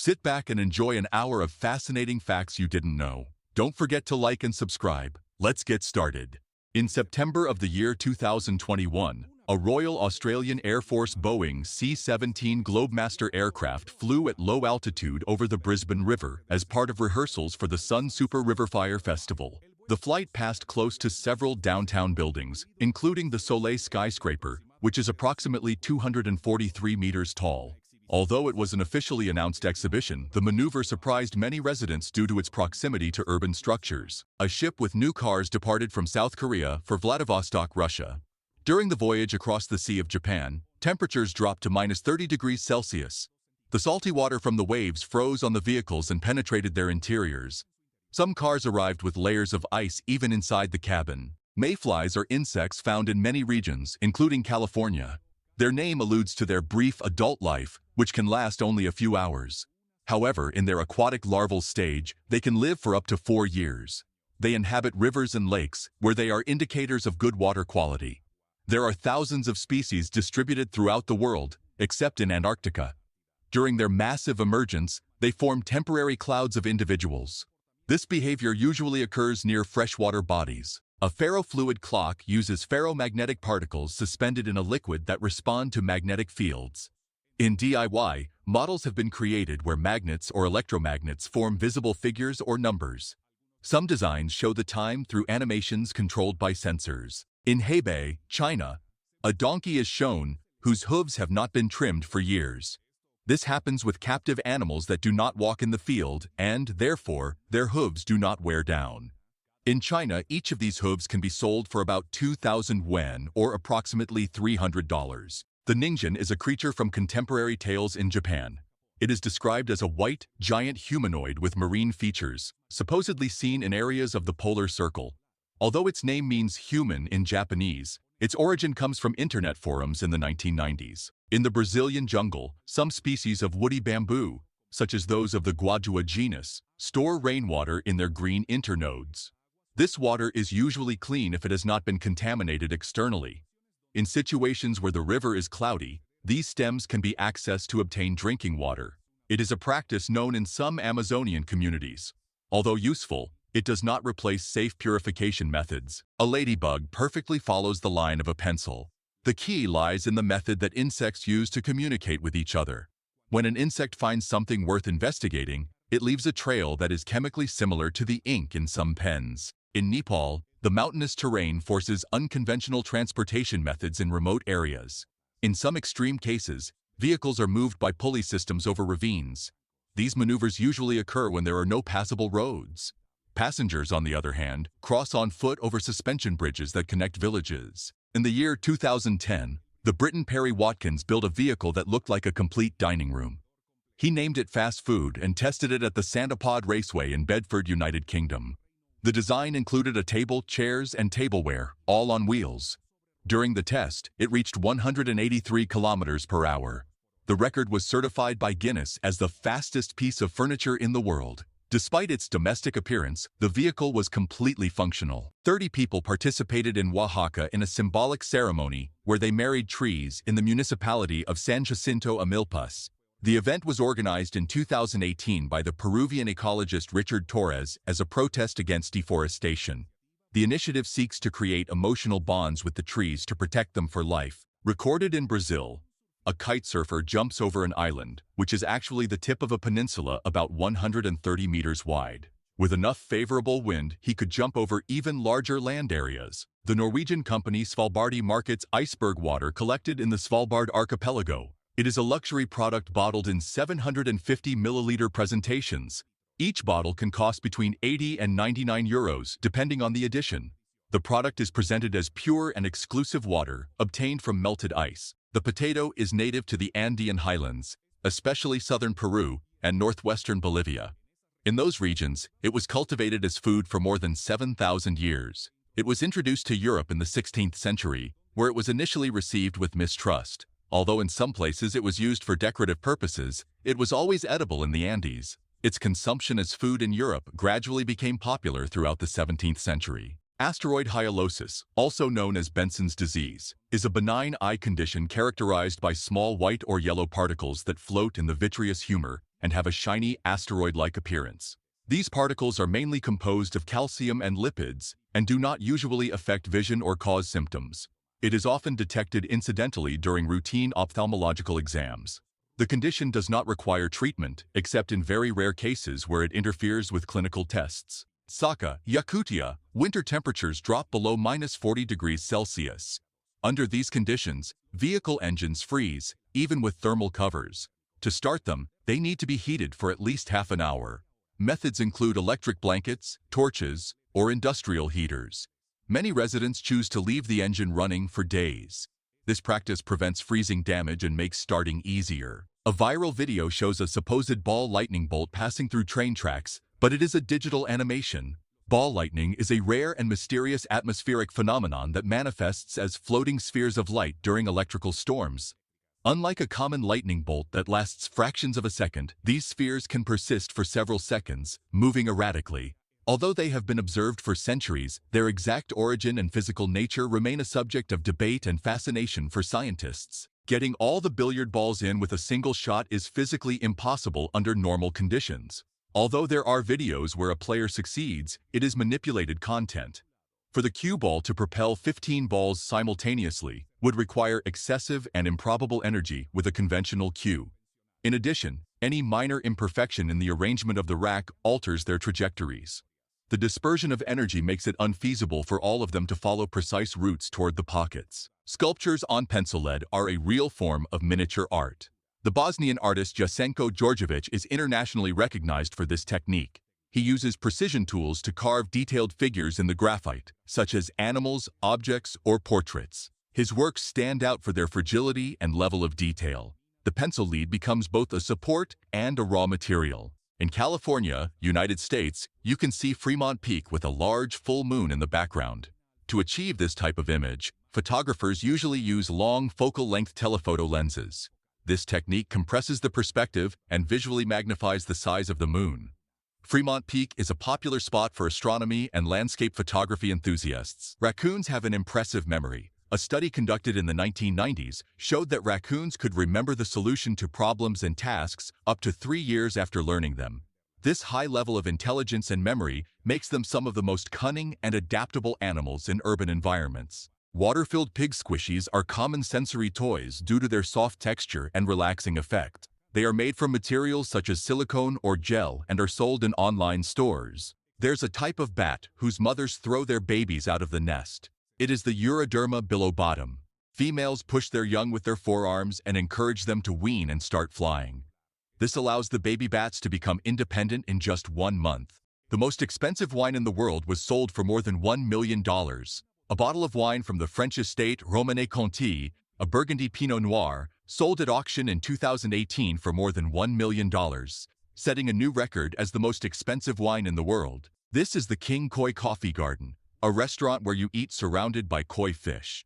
Sit back and enjoy an hour of fascinating facts you didn't know. Don't forget to like and subscribe. Let's get started. In September of the year 2021, a Royal Australian Air Force Boeing C-17 Globemaster aircraft flew at low altitude over the Brisbane River as part of rehearsals for the Sun Super River Fire Festival. The flight passed close to several downtown buildings, including the Soleil skyscraper, which is approximately 243 meters tall. Although it was an officially announced exhibition, the maneuver surprised many residents due to its proximity to urban structures. A ship with new cars departed from South Korea for Vladivostok, Russia. During the voyage across the Sea of Japan, temperatures dropped to -30 degrees Celsius. The salty water from the waves froze on the vehicles and penetrated their interiors. Some cars arrived with layers of ice even inside the cabin. Mayflies are insects found in many regions, including California. Their name alludes to their brief adult life, which can last only a few hours. However, in their aquatic larval stage, they can live for up to 4 years. They inhabit rivers and lakes, where they are indicators of good water quality. There are thousands of species distributed throughout the world, except in Antarctica. During their massive emergence, they form temporary clouds of individuals. This behavior usually occurs near freshwater bodies. A ferrofluid clock uses ferromagnetic particles suspended in a liquid that respond to magnetic fields. In DIY, models have been created where magnets or electromagnets form visible figures or numbers. Some designs show the time through animations controlled by sensors. In Hebei, China, a donkey is shown whose hooves have not been trimmed for years. This happens with captive animals that do not walk in the field and, therefore, their hooves do not wear down. In China, each of these hooves can be sold for about 2,000 yuan or approximately $300. The Ningjin is a creature from contemporary tales in Japan. It is described as a white, giant humanoid with marine features, supposedly seen in areas of the polar circle. Although its name means human in Japanese, its origin comes from internet forums in the 1990s. In the Brazilian jungle, some species of woody bamboo, such as those of the Guadua genus, store rainwater in their green internodes. This water is usually clean if it has not been contaminated externally. In situations where the river is cloudy, these stems can be accessed to obtain drinking water. It is a practice known in some Amazonian communities. Although useful, it does not replace safe purification methods. A ladybug perfectly follows the line of a pencil. The key lies in the method that insects use to communicate with each other. When an insect finds something worth investigating, it leaves a trail that is chemically similar to the ink in some pens. In Nepal, the mountainous terrain forces unconventional transportation methods in remote areas. In some extreme cases, vehicles are moved by pulley systems over ravines. These maneuvers usually occur when there are no passable roads. Passengers, on the other hand, cross on foot over suspension bridges that connect villages. In the year 2010, the Briton Perry Watkins built a vehicle that looked like a complete dining room. He named it Fast Food and tested it at the Santapod Raceway in Bedford, United Kingdom. The design included a table, chairs, and tableware, all on wheels. During the test, it reached 183 kilometers per hour. The record was certified by Guinness as the fastest piece of furniture in the world. Despite its domestic appearance, the vehicle was completely functional. 30 people participated in Oaxaca in a symbolic ceremony where they married trees in the municipality of San Jacinto Amilpas. The event was organized in 2018 by the Peruvian ecologist Richard Torres as a protest against deforestation. The initiative seeks to create emotional bonds with the trees to protect them for life. Recorded in Brazil, a kite surfer jumps over an island, which is actually the tip of a peninsula about 130 meters wide. With enough favorable wind, he could jump over even larger land areas. The Norwegian company Svalbardi markets iceberg water collected in the Svalbard archipelago. It is a luxury product bottled in 750 milliliter presentations. Each bottle can cost between 80 and 99 euros, depending on the edition. The product is presented as pure and exclusive water, obtained from melted ice. The potato is native to the Andean highlands, especially southern Peru and northwestern Bolivia. In those regions, it was cultivated as food for more than 7,000 years. It was introduced to Europe in the 16th century, where it was initially received with mistrust. Although in some places it was used for decorative purposes, it was always edible in the Andes. Its consumption as food in Europe gradually became popular throughout the 17th century. Asteroid hyalosis, also known as Benson's disease, is a benign eye condition characterized by small white or yellow particles that float in the vitreous humor and have a shiny asteroid-like appearance. These particles are mainly composed of calcium and lipids and do not usually affect vision or cause symptoms. It is often detected incidentally during routine ophthalmological exams. The condition does not require treatment, except in very rare cases where it interferes with clinical tests. Sakha, Yakutia, winter temperatures drop below -40 degrees Celsius. Under these conditions, vehicle engines freeze, even with thermal covers. To start them, they need to be heated for at least half an hour. Methods include electric blankets, torches, or industrial heaters. Many residents choose to leave the engine running for days. This practice prevents freezing damage and makes starting easier. A viral video shows a supposed ball lightning bolt passing through train tracks, but it is a digital animation. Ball lightning is a rare and mysterious atmospheric phenomenon that manifests as floating spheres of light during electrical storms. Unlike a common lightning bolt that lasts fractions of a second, these spheres can persist for several seconds, moving erratically. Although they have been observed for centuries, their exact origin and physical nature remain a subject of debate and fascination for scientists. Getting all the billiard balls in with a single shot is physically impossible under normal conditions. Although there are videos where a player succeeds, it is manipulated content. For the cue ball to propel 15 balls simultaneously would require excessive and improbable energy with a conventional cue. In addition, any minor imperfection in the arrangement of the rack alters their trajectories. The dispersion of energy makes it unfeasible for all of them to follow precise routes toward the pockets. Sculptures on pencil lead are a real form of miniature art. The Bosnian artist Jasenko Djordjevic is internationally recognized for this technique. He uses precision tools to carve detailed figures in the graphite, such as animals, objects, or portraits. His works stand out for their fragility and level of detail. The pencil lead becomes both a support and a raw material. In California, United States, you can see Fremont Peak with a large full moon in the background. To achieve this type of image, photographers usually use long focal-length telephoto lenses. This technique compresses the perspective and visually magnifies the size of the moon. Fremont Peak is a popular spot for astronomy and landscape photography enthusiasts. Raccoons have an impressive memory. A study conducted in the 1990s showed that raccoons could remember the solution to problems and tasks up to 3 years after learning them. This high level of intelligence and memory makes them some of the most cunning and adaptable animals in urban environments. Water-filled pig squishies are common sensory toys due to their soft texture and relaxing effect. They are made from materials such as silicone or gel and are sold in online stores. There's a type of bat whose mothers throw their babies out of the nest. It is the Uroderma bilobatum. Females push their young with their forearms and encourage them to wean and start flying. This allows the baby bats to become independent in just 1 month. The most expensive wine in the world was sold for more than $1 million. A bottle of wine from the French estate Romanée-Conti, a Burgundy Pinot Noir, sold at auction in 2018 for more than $1 million, setting a new record as the most expensive wine in the world. This is the King Koi Coffee Garden, a restaurant where you eat surrounded by koi fish.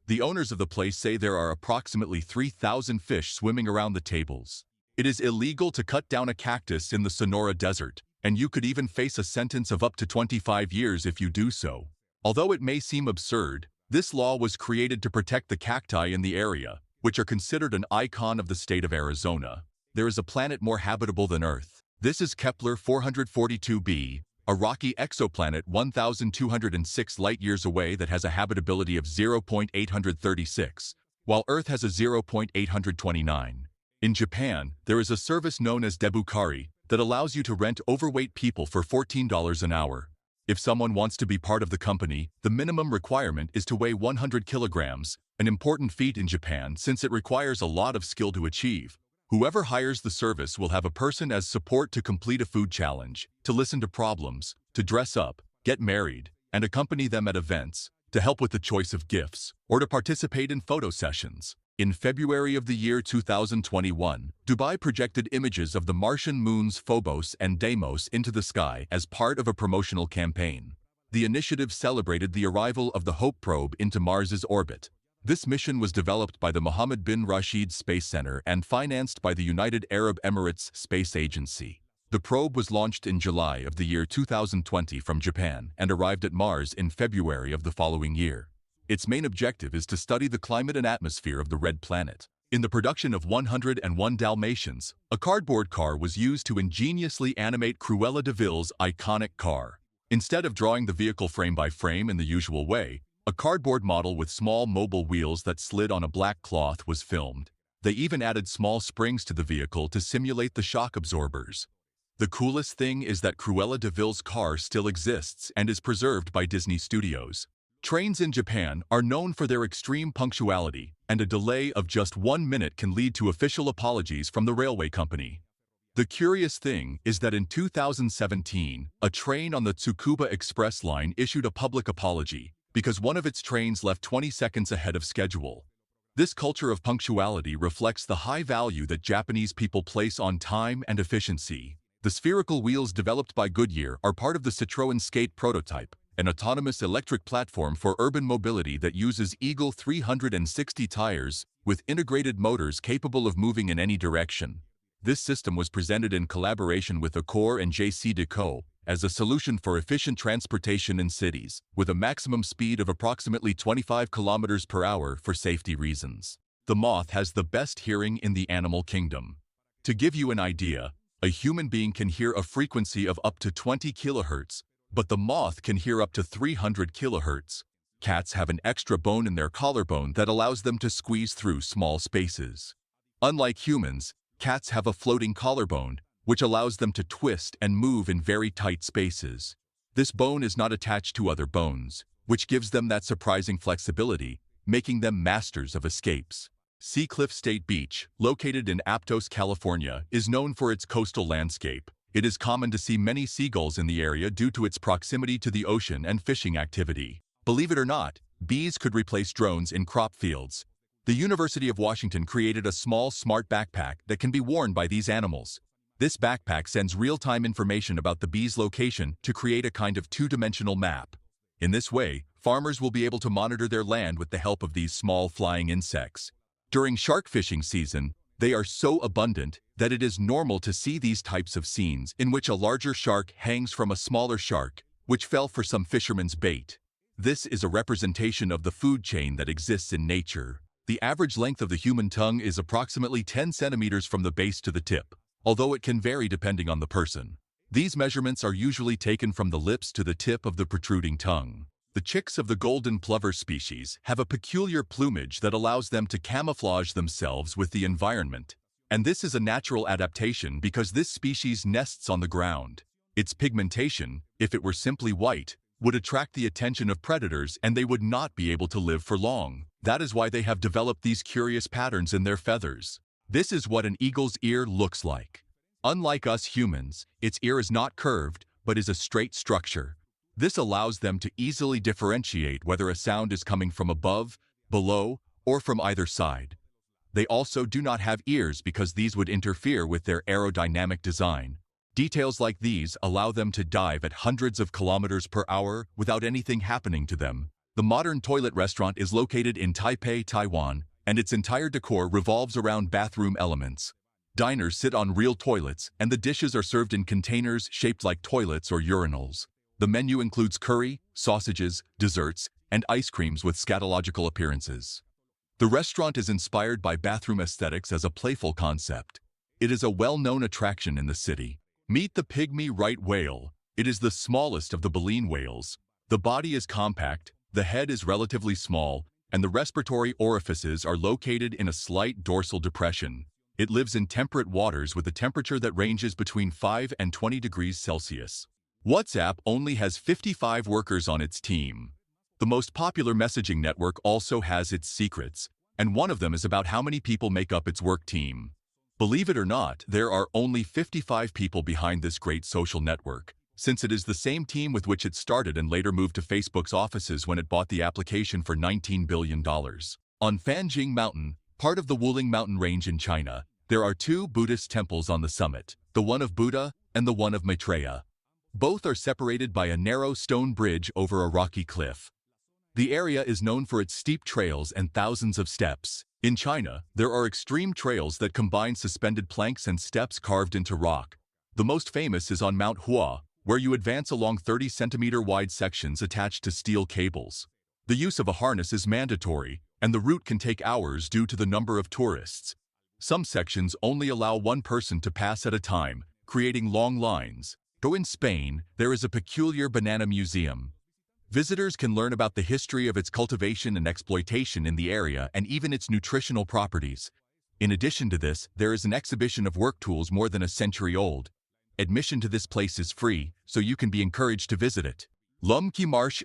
The owners of the place say there are approximately 3,000 fish swimming around the tables. It is illegal to cut down a cactus in the Sonora Desert, and you could even face a sentence of up to 25 years if you do so. Although it may seem absurd, this law was created to protect the cacti in the area, which are considered an icon of the state of Arizona. There is a planet more habitable than Earth. This is Kepler 442b, a rocky exoplanet 1,206 light-years away that has a habitability of 0.836, while Earth has a 0.829. In Japan, there is a service known as debukari that allows you to rent overweight people for $14 an hour. If someone wants to be part of the company, the minimum requirement is to weigh 100 kilograms, an important feat in Japan since it requires a lot of skill to achieve. Whoever hires the service will have a person as support to complete a food challenge, to listen to problems, to dress up, get married, and accompany them at events, to help with the choice of gifts, or to participate in photo sessions. In February of the year 2021, Dubai projected images of the Martian moons Phobos and Deimos into the sky as part of a promotional campaign. The initiative celebrated the arrival of the Hope probe into Mars's orbit. This mission was developed by the Mohammed bin Rashid Space Center and financed by the United Arab Emirates Space Agency. The probe was launched in July of the year 2020 from Japan and arrived at Mars in February of the following year. Its main objective is to study the climate and atmosphere of the red planet. In the production of 101 Dalmatians, a cardboard car was used to ingeniously animate Cruella de Vil's iconic car. Instead of drawing the vehicle frame by frame in the usual way, a cardboard model with small mobile wheels that slid on a black cloth was filmed. They even added small springs to the vehicle to simulate the shock absorbers. The coolest thing is that Cruella de Vil's car still exists and is preserved by Disney Studios. Trains in Japan are known for their extreme punctuality, and a delay of just 1 minute can lead to official apologies from the railway company. The curious thing is that in 2017, a train on the Tsukuba Express line issued a public apology because one of its trains left 20 seconds ahead of schedule. This culture of punctuality reflects the high value that Japanese people place on time and efficiency. The spherical wheels developed by Goodyear are part of the Citroën Skate prototype, an autonomous electric platform for urban mobility that uses Eagle 360 tires with integrated motors capable of moving in any direction. This system was presented in collaboration with Accor and JC as a solution for efficient transportation in cities, with a maximum speed of approximately 25 kilometers per hour for safety reasons. The moth has the best hearing in the animal kingdom. To give you an idea, a human being can hear a frequency of up to 20 kilohertz, but the moth can hear up to 300 kilohertz. Cats have an extra bone in their collarbone that allows them to squeeze through small spaces. Unlike humans, cats have a floating collarbone, which allows them to twist and move in very tight spaces. This bone is not attached to other bones, which gives them that surprising flexibility, making them masters of escapes. Sea Cliff State Beach, located in Aptos, California, is known for its coastal landscape. It is common to see many seagulls in the area due to its proximity to the ocean and fishing activity. Believe it or not, bees could replace drones in crop fields. The University of Washington created a small, smart backpack that can be worn by these animals. This backpack sends real-time information about the bee's location to create a kind of two-dimensional map. In this way, farmers will be able to monitor their land with the help of these small flying insects. During shark fishing season, they are so abundant that it is normal to see these types of scenes in which a larger shark hangs from a smaller shark, which fell for some fisherman's bait. This is a representation of the food chain that exists in nature. The average length of the human tongue is approximately 10 centimeters from the base to the tip, although it can vary depending on the person. These measurements are usually taken from the lips to the tip of the protruding tongue. The chicks of the golden plover species have a peculiar plumage that allows them to camouflage themselves with the environment. And this is a natural adaptation because this species nests on the ground. Its pigmentation, if it were simply white, would attract the attention of predators and they would not be able to live for long. That is why they have developed these curious patterns in their feathers. This is what an eagle's ear looks like. Unlike us humans, its ear is not curved, but is a straight structure. This allows them to easily differentiate whether a sound is coming from above, below, or from either side. They also do not have ears because these would interfere with their aerodynamic design. Details like these allow them to dive at hundreds of kilometers per hour without anything happening to them. The modern toilet restaurant is located in Taipei, Taiwan, and its entire decor revolves around bathroom elements. Diners sit on real toilets, and the dishes are served in containers shaped like toilets or urinals. The menu includes curry, sausages, desserts, and ice creams with scatological appearances. The restaurant is inspired by bathroom aesthetics as a playful concept. It is a well-known attraction in the city. Meet the pygmy right whale. It is the smallest of the baleen whales. The body is compact, the head is relatively small, and the respiratory orifices are located in a slight dorsal depression. It lives in temperate waters with a temperature that ranges between 5 and 20 degrees Celsius. WhatsApp only has 55 workers on its team. The most popular messaging network also has its secrets, and one of them is about how many people make up its work team. Believe it or not, there are only 55 people behind this great social network, since it is the same team with which it started and later moved to Facebook's offices when it bought the application for $19 billion. On Fanjing Mountain, part of the Wuling mountain range in China, there are two Buddhist temples on the summit, the one of Buddha and the one of Maitreya. Both are separated by a narrow stone bridge over a rocky cliff. The area is known for its steep trails and thousands of steps. In China, there are extreme trails that combine suspended planks and steps carved into rock. The most famous is on Mount Hua, where you advance along 30-centimeter wide sections attached to steel cables. The use of a harness is mandatory, and the route can take hours due to the number of tourists. Some sections only allow one person to pass at a time, creating long lines. Though in Spain, there is a peculiar banana museum. Visitors can learn about the history of its cultivation and exploitation in the area and even its nutritional properties. In addition to this, there is an exhibition of work tools more than a century old. Admission to this place is free, so you can be encouraged to visit it. L'Homme qui marche,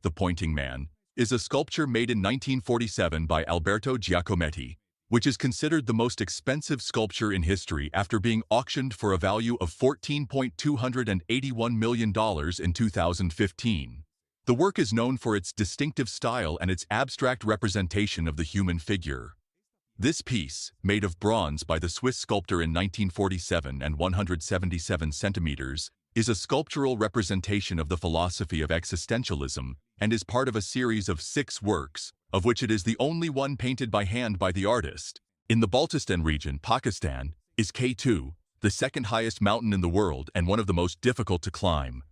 the Pointing Man, is a sculpture made in 1947 by Alberto Giacometti, which is considered the most expensive sculpture in history after being auctioned for a value of $14.281 million in 2015. The work is known for its distinctive style and its abstract representation of the human figure. This piece, made of bronze by the Swiss sculptor in 1947 and 177 centimeters, is a sculptural representation of the philosophy of existentialism and is part of a series of 6 works, of which it is the only one painted by hand by the artist. In the Baltistan region, Pakistan, is K2, the second highest mountain in the world and one of the most difficult to climb.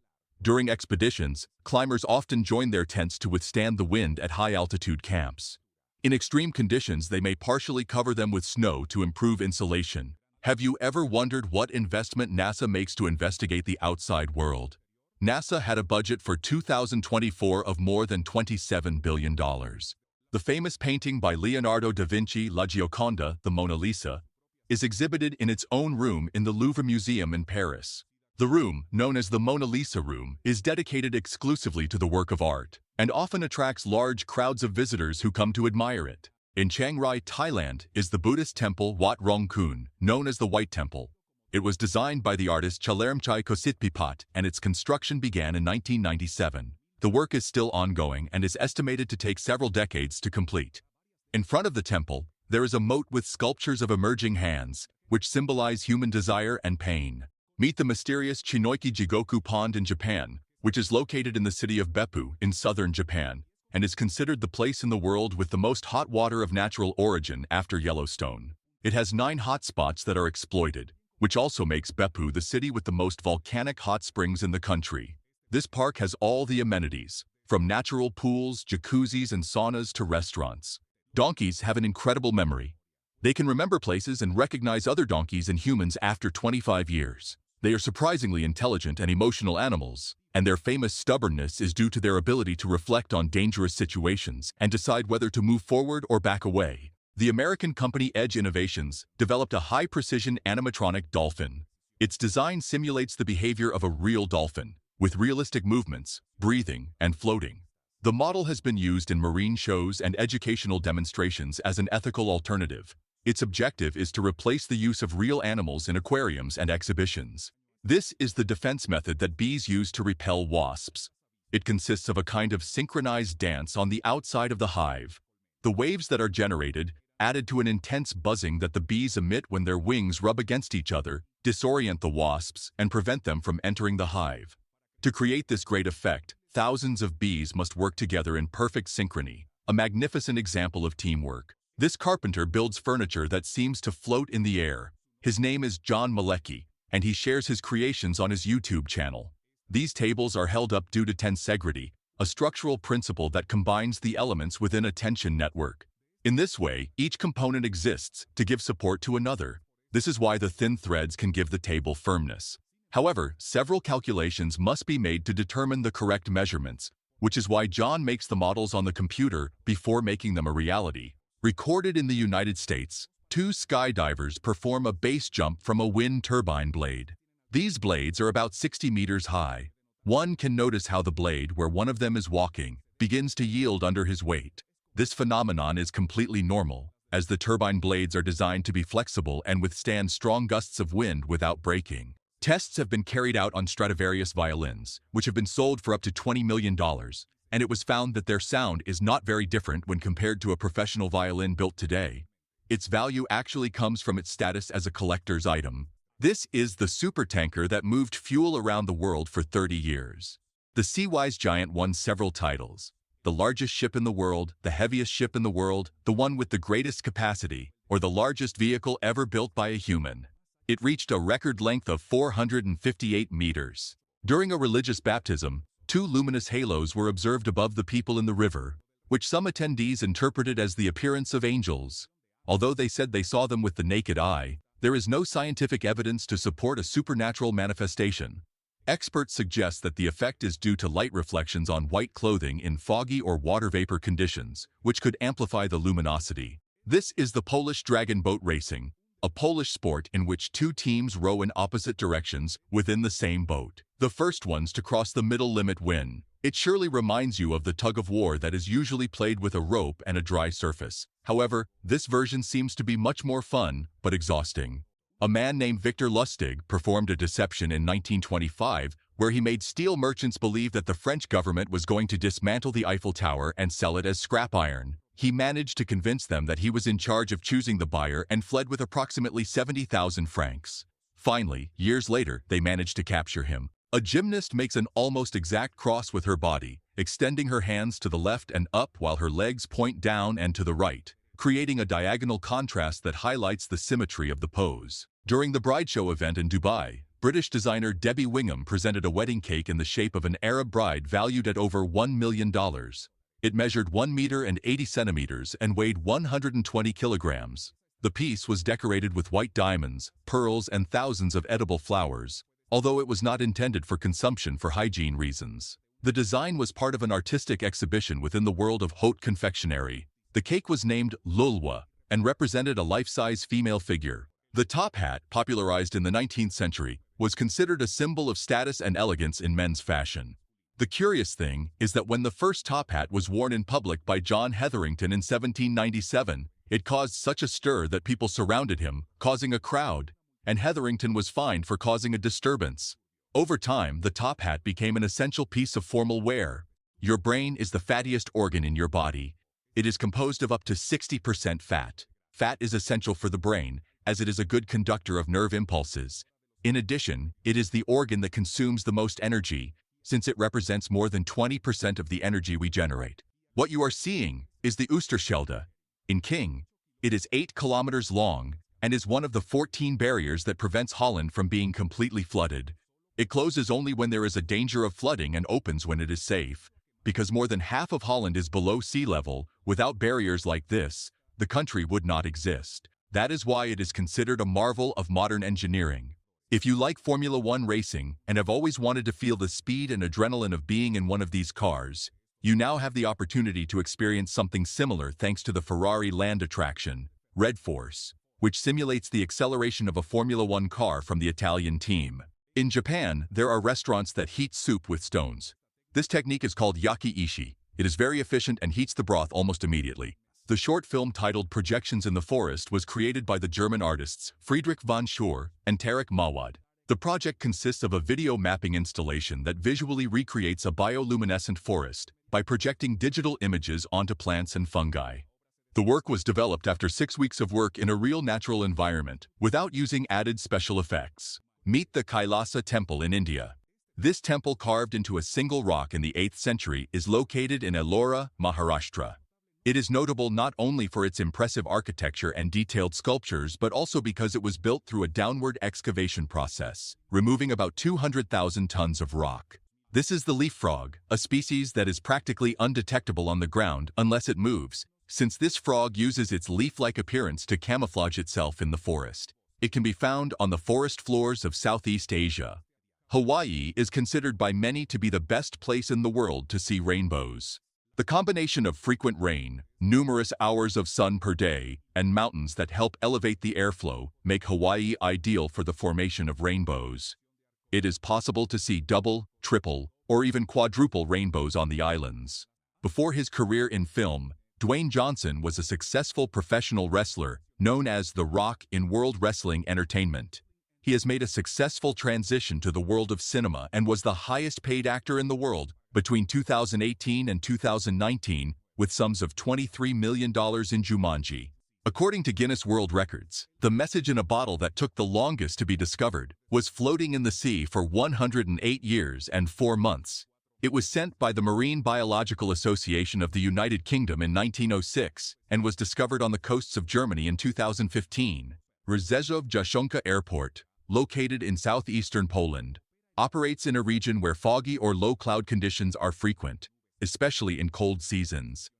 During expeditions, climbers often join their tents to withstand the wind at high-altitude camps. In extreme conditions, they may partially cover them with snow to improve insulation. Have you ever wondered what investment NASA makes to investigate the outside world? NASA had a budget for 2024 of more than $27 billion. The famous painting by Leonardo da Vinci, La Gioconda, the Mona Lisa, is exhibited in its own room in the Louvre Museum in Paris. The room, known as the Mona Lisa Room, is dedicated exclusively to the work of art, and often attracts large crowds of visitors who come to admire it. In Chiang Rai, Thailand, is the Buddhist temple Wat Rong Kun, known as the White Temple. It was designed by the artist Chalermchai Kositpipat, and its construction began in 1997. The work is still ongoing and is estimated to take several decades to complete. In front of the temple, there is a moat with sculptures of emerging hands, which symbolize human desire and pain. Meet the mysterious Chinoiki Jigoku Pond in Japan, which is located in the city of Beppu in southern Japan, and is considered the place in the world with the most hot water of natural origin after Yellowstone. It has 9 hot spots that are exploited, which also makes Beppu the city with the most volcanic hot springs in the country. This park has all the amenities, from natural pools, jacuzzis, and saunas to restaurants. Donkeys have an incredible memory. They can remember places and recognize other donkeys and humans after 25 years. They are surprisingly intelligent and emotional animals, and their famous stubbornness is due to their ability to reflect on dangerous situations and decide whether to move forward or back away. The American company Edge Innovations developed a high-precision animatronic dolphin. Its design simulates the behavior of a real dolphin, with realistic movements, breathing, and floating. The model has been used in marine shows and educational demonstrations as an ethical alternative. Its objective is to replace the use of real animals in aquariums and exhibitions. This is the defense method that bees use to repel wasps. It consists of a kind of synchronized dance on the outside of the hive. The waves that are generated, added to an intense buzzing that the bees emit when their wings rub against each other, disorient the wasps and prevent them from entering the hive. To create this great effect, thousands of bees must work together in perfect synchrony, a magnificent example of teamwork. This carpenter builds furniture that seems to float in the air. His name is John Malecki, and he shares his creations on his YouTube channel. These tables are held up due to tensegrity, a structural principle that combines the elements within a tension network. In this way, each component exists to give support to another. This is why the thin threads can give the table firmness. However, several calculations must be made to determine the correct measurements, which is why John makes the models on the computer before making them a reality. Recorded in the United States, 2 skydivers perform a base jump from a wind turbine blade. These blades are about 60 meters high. One can notice how the blade, where one of them is walking, begins to yield under his weight. This phenomenon is completely normal, as the turbine blades are designed to be flexible and withstand strong gusts of wind without breaking. Tests have been carried out on Stradivarius violins, which have been sold for up to $20 million. And it was found that their sound is not very different when compared to a professional violin built today. Its value actually comes from its status as a collector's item. This is the supertanker that moved fuel around the world for 30 years. The Seawise Giant won several titles. The largest ship in the world, the heaviest ship in the world, the one with the greatest capacity, or the largest vehicle ever built by a human. It reached a record length of 458 meters. During a religious baptism, two luminous halos were observed above the people in the river, which some attendees interpreted as the appearance of angels. Although they said they saw them with the naked eye, there is no scientific evidence to support a supernatural manifestation. Experts suggest that the effect is due to light reflections on white clothing in foggy or water vapor conditions, which could amplify the luminosity. This is the Polish dragon boat racing, a Polish sport in which two teams row in opposite directions within the same boat. The first ones to cross the middle limit win. It surely reminds you of the tug-of-war that is usually played with a rope and a dry surface. However, this version seems to be much more fun, but exhausting. A man named Victor Lustig performed a deception in 1925 where he made steel merchants believe that the French government was going to dismantle the Eiffel Tower and sell it as scrap iron. He managed to convince them that he was in charge of choosing the buyer and fled with approximately 70,000 francs. Finally, years later, they managed to capture him. A gymnast makes an almost exact cross with her body, extending her hands to the left and up while her legs point down and to the right, creating a diagonal contrast that highlights the symmetry of the pose. During the bride show event in Dubai, British designer Debbie Wingham presented a wedding cake in the shape of an Arab bride valued at over $1 million. It measured 1 meter and 80 centimeters and weighed 120 kilograms. The piece was decorated with white diamonds, pearls, and thousands of edible flowers, although it was not intended for consumption for hygiene reasons. The design was part of an artistic exhibition within the world of haute confectionery. The cake was named Lulwa and represented a life-size female figure. The top hat, popularized in the 19th century, was considered a symbol of status and elegance in men's fashion. The curious thing is that when the first top hat was worn in public by John Hetherington in 1797, it caused such a stir that people surrounded him, causing a crowd, and Hetherington was fined for causing a disturbance. Over time, the top hat became an essential piece of formal wear. Your brain is the fattiest organ in your body. It is composed of up to 60% fat. Fat is essential for the brain, as it is a good conductor of nerve impulses. In addition, it is the organ that consumes the most energy, since it represents more than 20% of the energy we generate. What you are seeing is the Oosterschelde. In King, it is 8 kilometers long and is one of the 14 barriers that prevents Holland from being completely flooded. It closes only when there is a danger of flooding and opens when it is safe. Because more than half of Holland is below sea level, without barriers like this, the country would not exist. That is why it is considered a marvel of modern engineering. If you like Formula One racing and have always wanted to feel the speed and adrenaline of being in one of these cars, you now have the opportunity to experience something similar thanks to the Ferrari land attraction, Red Force, which simulates the acceleration of a Formula One car from the Italian team. In Japan, there are restaurants that heat soup with stones. This technique is called yaki-ishi. It is very efficient and heats the broth almost immediately. The short film titled Projections in the Forest was created by the German artists Friedrich von Schur and Tarek Mawad. The project consists of a video mapping installation that visually recreates a bioluminescent forest by projecting digital images onto plants and fungi. The work was developed after 6 weeks of work in a real natural environment, without using added special effects. Meet the Kailasa Temple in India. This temple, carved into a single rock in the 8th century, is located in Ellora, Maharashtra. It is notable not only for its impressive architecture and detailed sculptures but also because it was built through a downward excavation process, removing about 200,000 tons of rock. This is the leaf frog, a species that is practically undetectable on the ground unless it moves, since this frog uses its leaf-like appearance to camouflage itself in the forest. It can be found on the forest floors of Southeast Asia. Hawaii is considered by many to be the best place in the world to see rainbows. The combination of frequent rain, numerous hours of sun per day, and mountains that help elevate the airflow make Hawaii ideal for the formation of rainbows. It is possible to see double, triple, or even quadruple rainbows on the islands. Before his career in film, Dwayne Johnson was a successful professional wrestler known as The Rock in World Wrestling Entertainment. He has made a successful transition to the world of cinema and was the highest-paid actor in the world between 2018 and 2019, with sums of $23 million in Jumanji. According to Guinness World Records, the message in a bottle that took the longest to be discovered was floating in the sea for 108 years and 4 months. It was sent by the Marine Biological Association of the United Kingdom in 1906 and was discovered on the coasts of Germany in 2015. Rzeszów-Jastrzębie Airport, located in southeastern Poland, operates in a region where foggy or low cloud conditions are frequent, especially in cold seasons.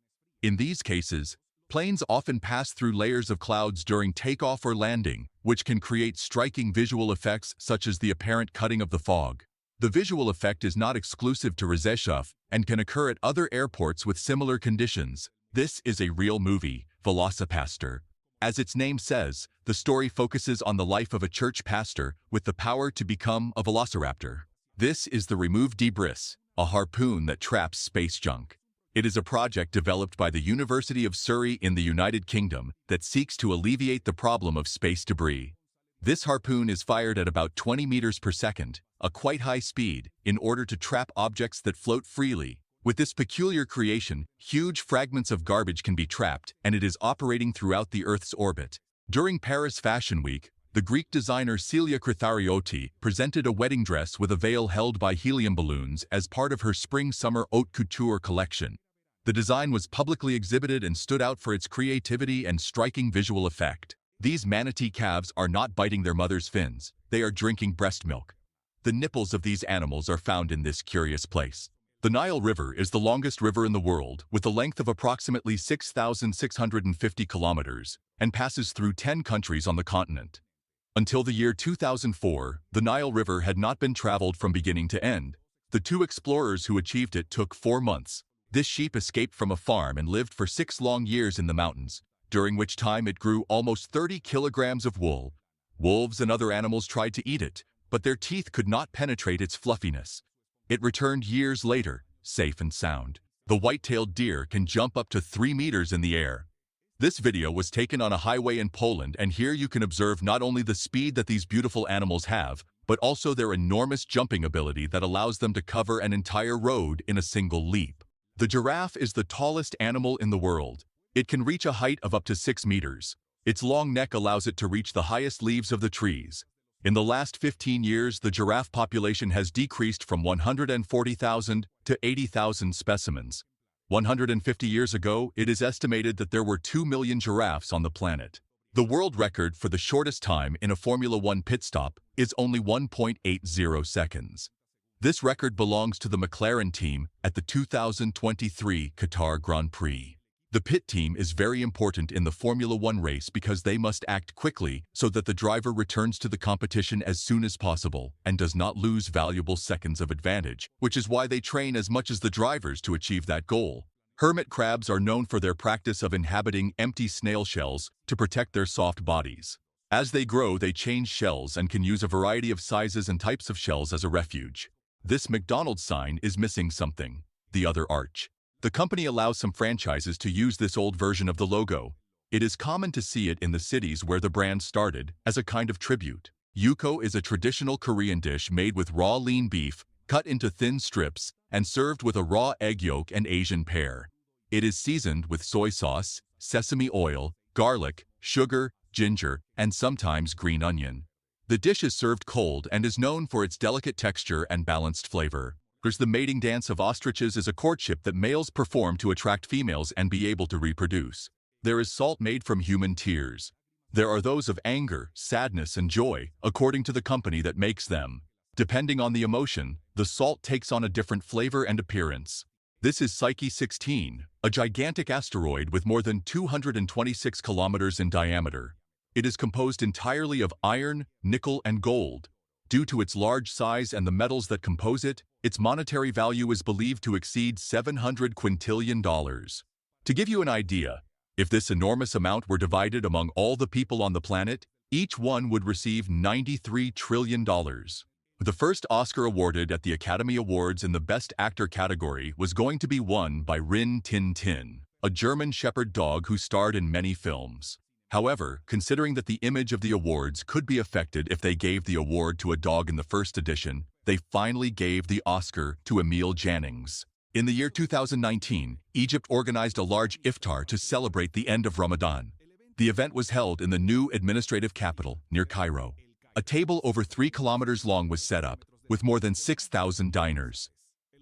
In these cases, planes often pass through layers of clouds during takeoff or landing, which can create striking visual effects such as the apparent cutting of the fog. The visual effect is not exclusive to Rzeszów and can occur at other airports with similar conditions. This is a real movie, Velocipastor. As its name says, the story focuses on the life of a church pastor with the power to become a velociraptor. This is the Remove Debris, a harpoon that traps space junk. It is a project developed by the University of Surrey in the United Kingdom that seeks to alleviate the problem of space debris. This harpoon is fired at about 20 meters per second, a quite high speed, in order to trap objects that float freely. With this peculiar creation, huge fragments of garbage can be trapped, and it is operating throughout the Earth's orbit. During Paris Fashion Week, the Greek designer Celia Krithariotti presented a wedding dress with a veil held by helium balloons as part of her spring-summer haute couture collection. The design was publicly exhibited and stood out for its creativity and striking visual effect. These manatee calves are not biting their mother's fins, they are drinking breast milk. The nipples of these animals are found in this curious place. The Nile River is the longest river in the world, with a length of approximately 6,650 kilometers, and passes through 10 countries on the continent. Until the year 2004, the Nile River had not been traveled from beginning to end. The two explorers who achieved it took 4 months. This sheep escaped from a farm and lived for 6 long years in the mountains, during which time it grew almost 30 kilograms of wool. Wolves and other animals tried to eat it, but their teeth could not penetrate its fluffiness. It returned years later, safe and sound. The white-tailed deer can jump up to 3 meters in the air. This video was taken on a highway in Poland, and here you can observe not only the speed that these beautiful animals have, but also their enormous jumping ability that allows them to cover an entire road in a single leap. The giraffe is the tallest animal in the world. It can reach a height of up to 6 meters. Its long neck allows it to reach the highest leaves of the trees. In the last 15 years, the giraffe population has decreased from 140,000 to 80,000 specimens. 150 years ago, it is estimated that there were 2 million giraffes on the planet. The world record for the shortest time in a Formula One pit stop is only 1.80 seconds. This record belongs to the McLaren team at the 2023 Qatar Grand Prix. The pit team is very important in the Formula One race because they must act quickly so that the driver returns to the competition as soon as possible and does not lose valuable seconds of advantage, which is why they train as much as the drivers to achieve that goal. Hermit crabs are known for their practice of inhabiting empty snail shells to protect their soft bodies. As they grow, they change shells and can use a variety of sizes and types of shells as a refuge. This McDonald's sign is missing something: the other arch. The company allows some franchises to use this old version of the logo. It is common to see it in the cities where the brand started as a kind of tribute. Yuko is a traditional Korean dish made with raw lean beef, cut into thin strips, and served with a raw egg yolk and Asian pear. It is seasoned with soy sauce, sesame oil, garlic, sugar, ginger, and sometimes green onion. The dish is served cold and is known for its delicate texture and balanced flavor. The mating dance of ostriches is a courtship that males perform to attract females and be able to reproduce. There is salt made from human tears. There are those of anger, sadness, and joy, according to the company that makes them. Depending on the emotion, the salt takes on a different flavor and appearance. This is Psyche 16, a gigantic asteroid with more than 226 kilometers in diameter. It is composed entirely of iron, nickel, and gold. Due to its large size and the metals that compose it, its monetary value is believed to exceed $700 quintillion. To give you an idea, if this enormous amount were divided among all the people on the planet, each one would receive $93 trillion. The first Oscar awarded at the Academy Awards in the Best Actor category was going to be won by Rin Tin Tin, a German shepherd dog who starred in many films. However, considering that the image of the awards could be affected if they gave the award to a dog in the first edition, they finally gave the Oscar to Emil Jannings. In the year 2019, Egypt organized a large iftar to celebrate the end of Ramadan. The event was held in the new administrative capital near Cairo. A table over 3 kilometers long was set up, with more than 6,000 diners.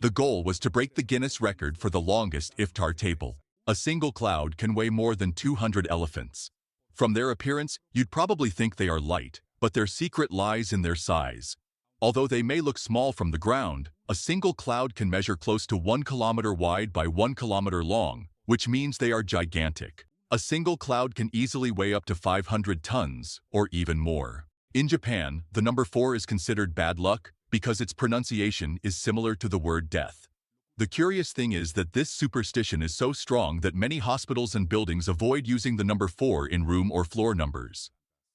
The goal was to break the Guinness record for the longest iftar table. A single cloud can weigh more than 200 elephants. From their appearance, you'd probably think they are light, but their secret lies in their size. Although they may look small from the ground, a single cloud can measure close to 1 kilometer wide by 1 kilometer long, which means they are gigantic. A single cloud can easily weigh up to 500 tons, or even more. In Japan, the number 4 is considered bad luck because its pronunciation is similar to the word death. The curious thing is that this superstition is so strong that many hospitals and buildings avoid using the number 4 in room or floor numbers.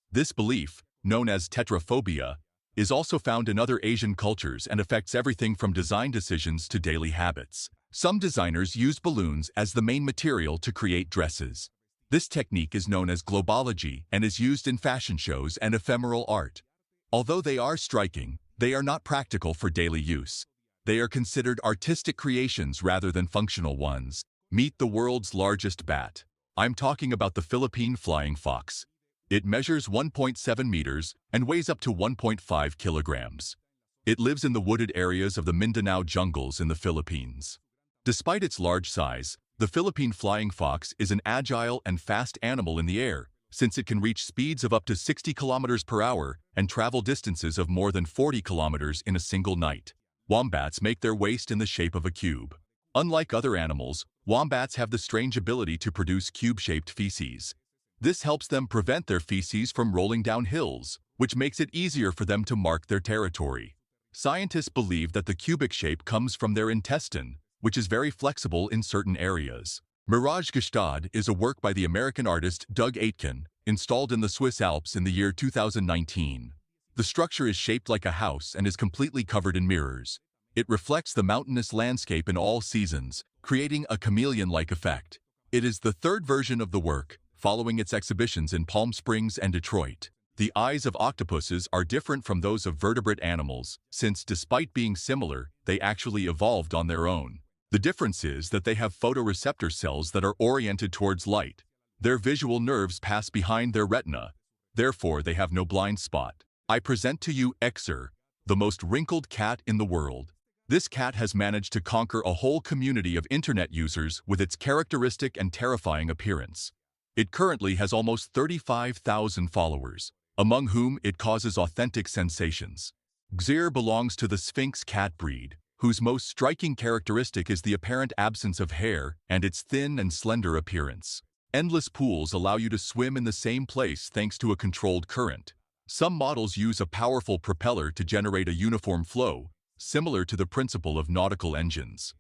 This belief, known as tetraphobia, is also found in other Asian cultures and affects everything from design decisions to daily habits. Some designers use balloons as the main material to create dresses. This technique is known as globology and is used in fashion shows and ephemeral art. Although they are striking, they are not practical for daily use. They are considered artistic creations rather than functional ones. Meet the world's largest bat. I'm talking about the Philippine flying fox. It measures 1.7 meters and weighs up to 1.5 kilograms. It lives in the wooded areas of the Mindanao jungles in the Philippines. Despite its large size, the Philippine flying fox is an agile and fast animal in the air, since it can reach speeds of up to 60 kilometers per hour and travel distances of more than 40 kilometers in a single night. Wombats make their waist in the shape of a cube. Unlike other animals, wombats have the strange ability to produce cube-shaped feces. This helps them prevent their feces from rolling down hills, which makes it easier for them to mark their territory. Scientists believe that the cubic shape comes from their intestine, which is very flexible in certain areas. Mirage Gestad is a work by the American artist Doug Aitken, installed in the Swiss Alps in the year 2019. The structure is shaped like a house and is completely covered in mirrors. It reflects the mountainous landscape in all seasons, creating a chameleon-like effect. It is the third version of the work, following its exhibitions in Palm Springs and Detroit. The eyes of octopuses are different from those of vertebrate animals, since despite being similar, they actually evolved on their own. The difference is that they have photoreceptor cells that are oriented towards light. Their visual nerves pass behind their retina. Therefore, they have no blind spot. I present to you Exer, the most wrinkled cat in the world. This cat has managed to conquer a whole community of internet users with its characteristic and terrifying appearance. It currently has almost 35,000 followers, among whom it causes authentic sensations. Xer belongs to the Sphinx cat breed, whose most striking characteristic is the apparent absence of hair and its thin and slender appearance. Endless pools allow you to swim in the same place thanks to a controlled current. Some models use a powerful propeller to generate a uniform flow, similar to the principle of nautical engines.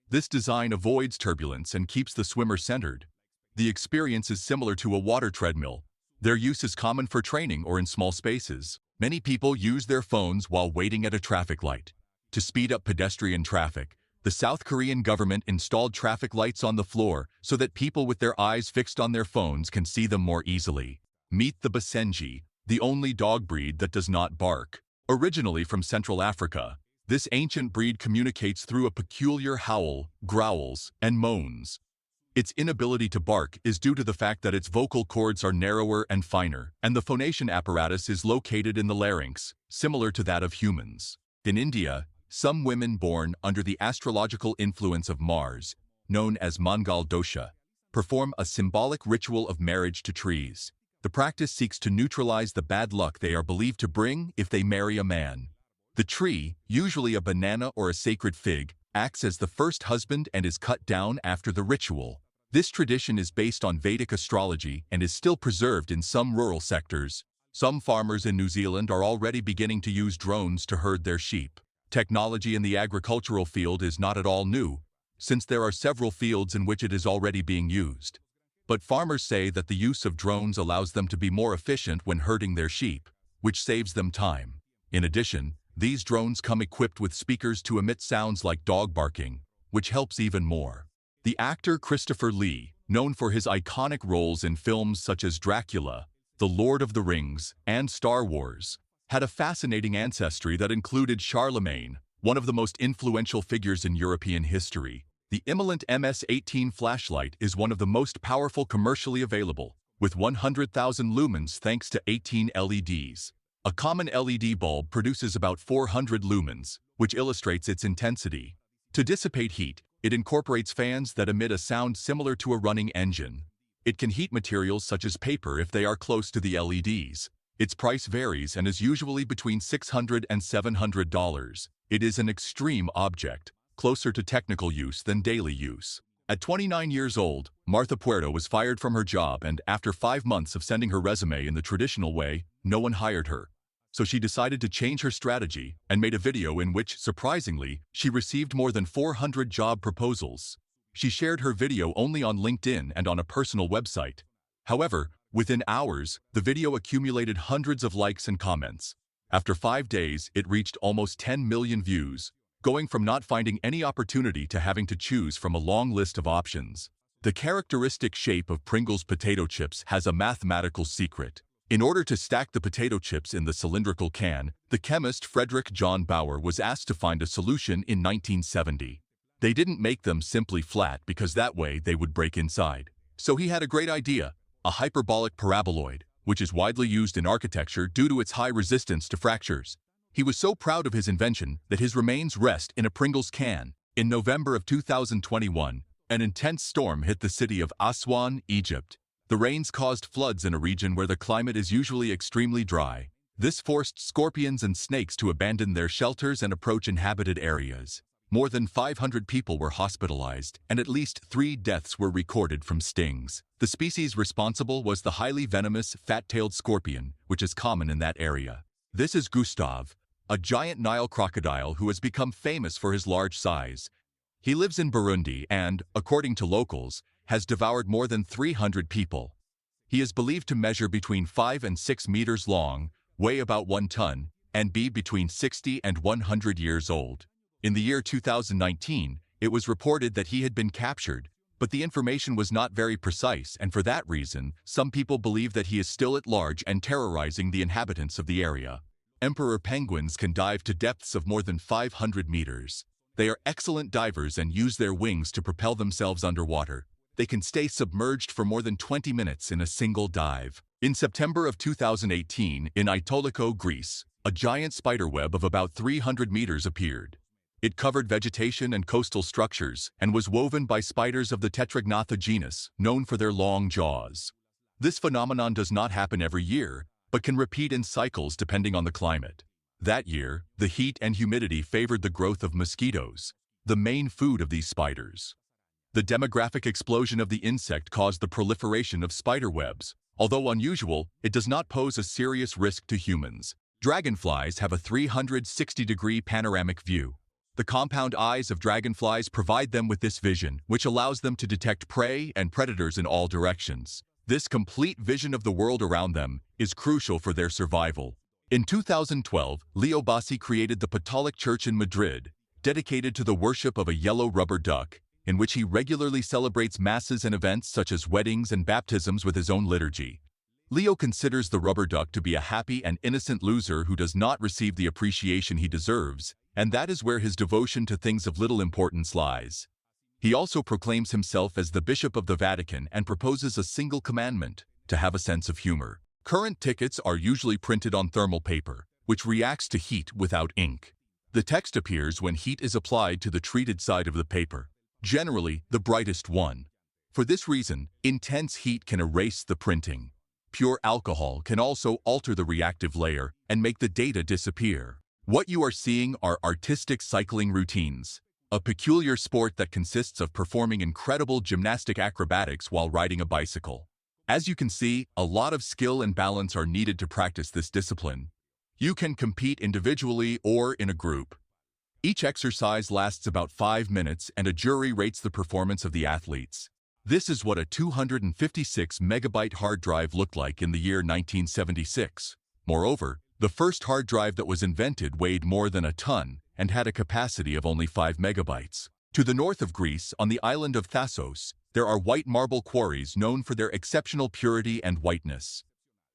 This design avoids turbulence and keeps the swimmer centered. The experience is similar to a water treadmill. Their use is common for training or in small spaces. Many people use their phones while waiting at a traffic light. To speed up pedestrian traffic, the South Korean government installed traffic lights on the floor so that people with their eyes fixed on their phones can see them more easily. Meet the Basenji, the only dog breed that does not bark. Originally from Central Africa, this ancient breed communicates through a peculiar howl, growls, and moans. Its inability to bark is due to the fact that its vocal cords are narrower and finer, and the phonation apparatus is located in the larynx, similar to that of humans. In India, some women born under the astrological influence of Mars, known as Mangal dosha, perform a symbolic ritual of marriage to trees. The practice seeks to neutralize the bad luck they are believed to bring if they marry a man. The tree, usually a banana or a sacred fig, acts as the first husband and is cut down after the ritual. This tradition is based on Vedic astrology and is still preserved in some rural sectors. Some farmers in New Zealand are already beginning to use drones to herd their sheep. Technology in the agricultural field is not at all new, since there are several fields in which it is already being used. But farmers say that the use of drones allows them to be more efficient when herding their sheep, which saves them time. In addition, these drones come equipped with speakers to emit sounds like dog barking, which helps even more. The actor Christopher Lee, known for his iconic roles in films such as Dracula, The Lord of the Rings, and Star Wars, had a fascinating ancestry that included Charlemagne, one of the most influential figures in European history. The Immolent MS-18 flashlight is one of the most powerful commercially available, with 100,000 lumens thanks to 18 LEDs. A common LED bulb produces about 400 lumens, which illustrates its intensity. To dissipate heat, it incorporates fans that emit a sound similar to a running engine. It can heat materials such as paper if they are close to the LEDs. Its price varies and is usually between $600 and $700. It is an extreme object, closer to technical use than daily use. At 29 years old, Martha Puerto was fired from her job, and after 5 months of sending her resume in the traditional way, no one hired her. So she decided to change her strategy and made a video in which, surprisingly, she received more than 400 job proposals. She shared her video only on LinkedIn and on a personal website. However, within hours, the video accumulated hundreds of likes and comments. After 5 days, it reached almost 10 million views, going from not finding any opportunity to having to choose from a long list of options. The characteristic shape of Pringles potato chips has a mathematical secret. In order to stack the potato chips in the cylindrical can, the chemist Frederick John Bauer was asked to find a solution in 1970. They didn't make them simply flat because that way they would break inside. So he had a great idea, a hyperbolic paraboloid, which is widely used in architecture due to its high resistance to fractures. He was so proud of his invention that his remains rest in a Pringles can. In November of 2021, an intense storm hit the city of Aswan, Egypt. The rains caused floods in a region where the climate is usually extremely dry. This forced scorpions and snakes to abandon their shelters and approach inhabited areas. More than 500 people were hospitalized, and at least 3 deaths were recorded from stings. The species responsible was the highly venomous fat-tailed scorpion, which is common in that area. This is Gustav, a giant Nile crocodile who has become famous for his large size. He lives in Burundi and, according to locals, has devoured more than 300 people. He is believed to measure between 5 and 6 meters long, weigh about 1 ton, and be between 60 and 100 years old. In the year 2019, it was reported that he had been captured, but the information was not very precise, and for that reason, some people believe that he is still at large and terrorizing the inhabitants of the area. Emperor penguins can dive to depths of more than 500 meters. They are excellent divers and use their wings to propel themselves underwater. They can stay submerged for more than 20 minutes in a single dive. In September of 2018, in Itoliko, Greece, a giant spiderweb of about 300 meters appeared. It covered vegetation and coastal structures and was woven by spiders of the Tetragnatha genus, known for their long jaws. This phenomenon does not happen every year, but can repeat in cycles depending on the climate. That year, the heat and humidity favored the growth of mosquitoes, the main food of these spiders. The demographic explosion of the insect caused the proliferation of spider webs. Although unusual, it does not pose a serious risk to humans. Dragonflies have a 360-degree panoramic view. The compound eyes of dragonflies provide them with this vision, which allows them to detect prey and predators in all directions. This complete vision of the world around them is crucial for their survival. In 2012, Leo Bassi created the Catholic Church in Madrid, dedicated to the worship of a yellow rubber duck, in which he regularly celebrates masses and events such as weddings and baptisms with his own liturgy. Leo considers the rubber duck to be a happy and innocent loser who does not receive the appreciation he deserves, and that is where his devotion to things of little importance lies. He also proclaims himself as the Bishop of the Vatican and proposes a single commandment: to have a sense of humor. Current tickets are usually printed on thermal paper, which reacts to heat without ink. The text appears when heat is applied to the treated side of the paper, generally the brightest one. For this reason, intense heat can erase the printing. Pure alcohol can also alter the reactive layer and make the data disappear. What you are seeing are artistic cycling routines, a peculiar sport that consists of performing incredible gymnastic acrobatics while riding a bicycle. As you can see, a lot of skill and balance are needed to practice this discipline. You can compete individually or in a group. Each exercise lasts about 5 minutes and a jury rates the performance of the athletes. This is what a 256 megabyte hard drive looked like in the year 1976. Moreover, the first hard drive that was invented weighed more than a ton and had a capacity of only 5 megabytes. To the north of Greece, on the island of Thassos, there are white marble quarries known for their exceptional purity and whiteness.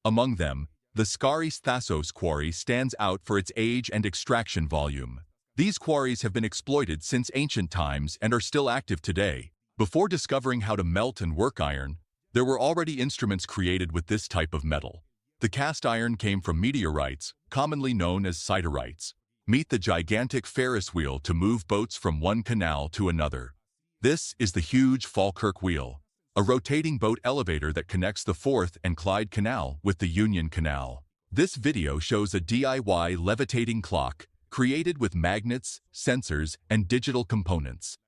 Among them, the Skaris Thassos quarry stands out for its age and extraction volume. These quarries have been exploited since ancient times and are still active today. Before discovering how to melt and work iron, there were already instruments created with this type of metal. The cast iron came from meteorites, commonly known as siderites. Meet the gigantic Ferris wheel to move boats from one canal to another. This is the huge Falkirk wheel. a rotating boat elevator that connects the Forth and Clyde Canal with the Union Canal. This video shows a DIY levitating clock created with magnets, sensors, and digital components.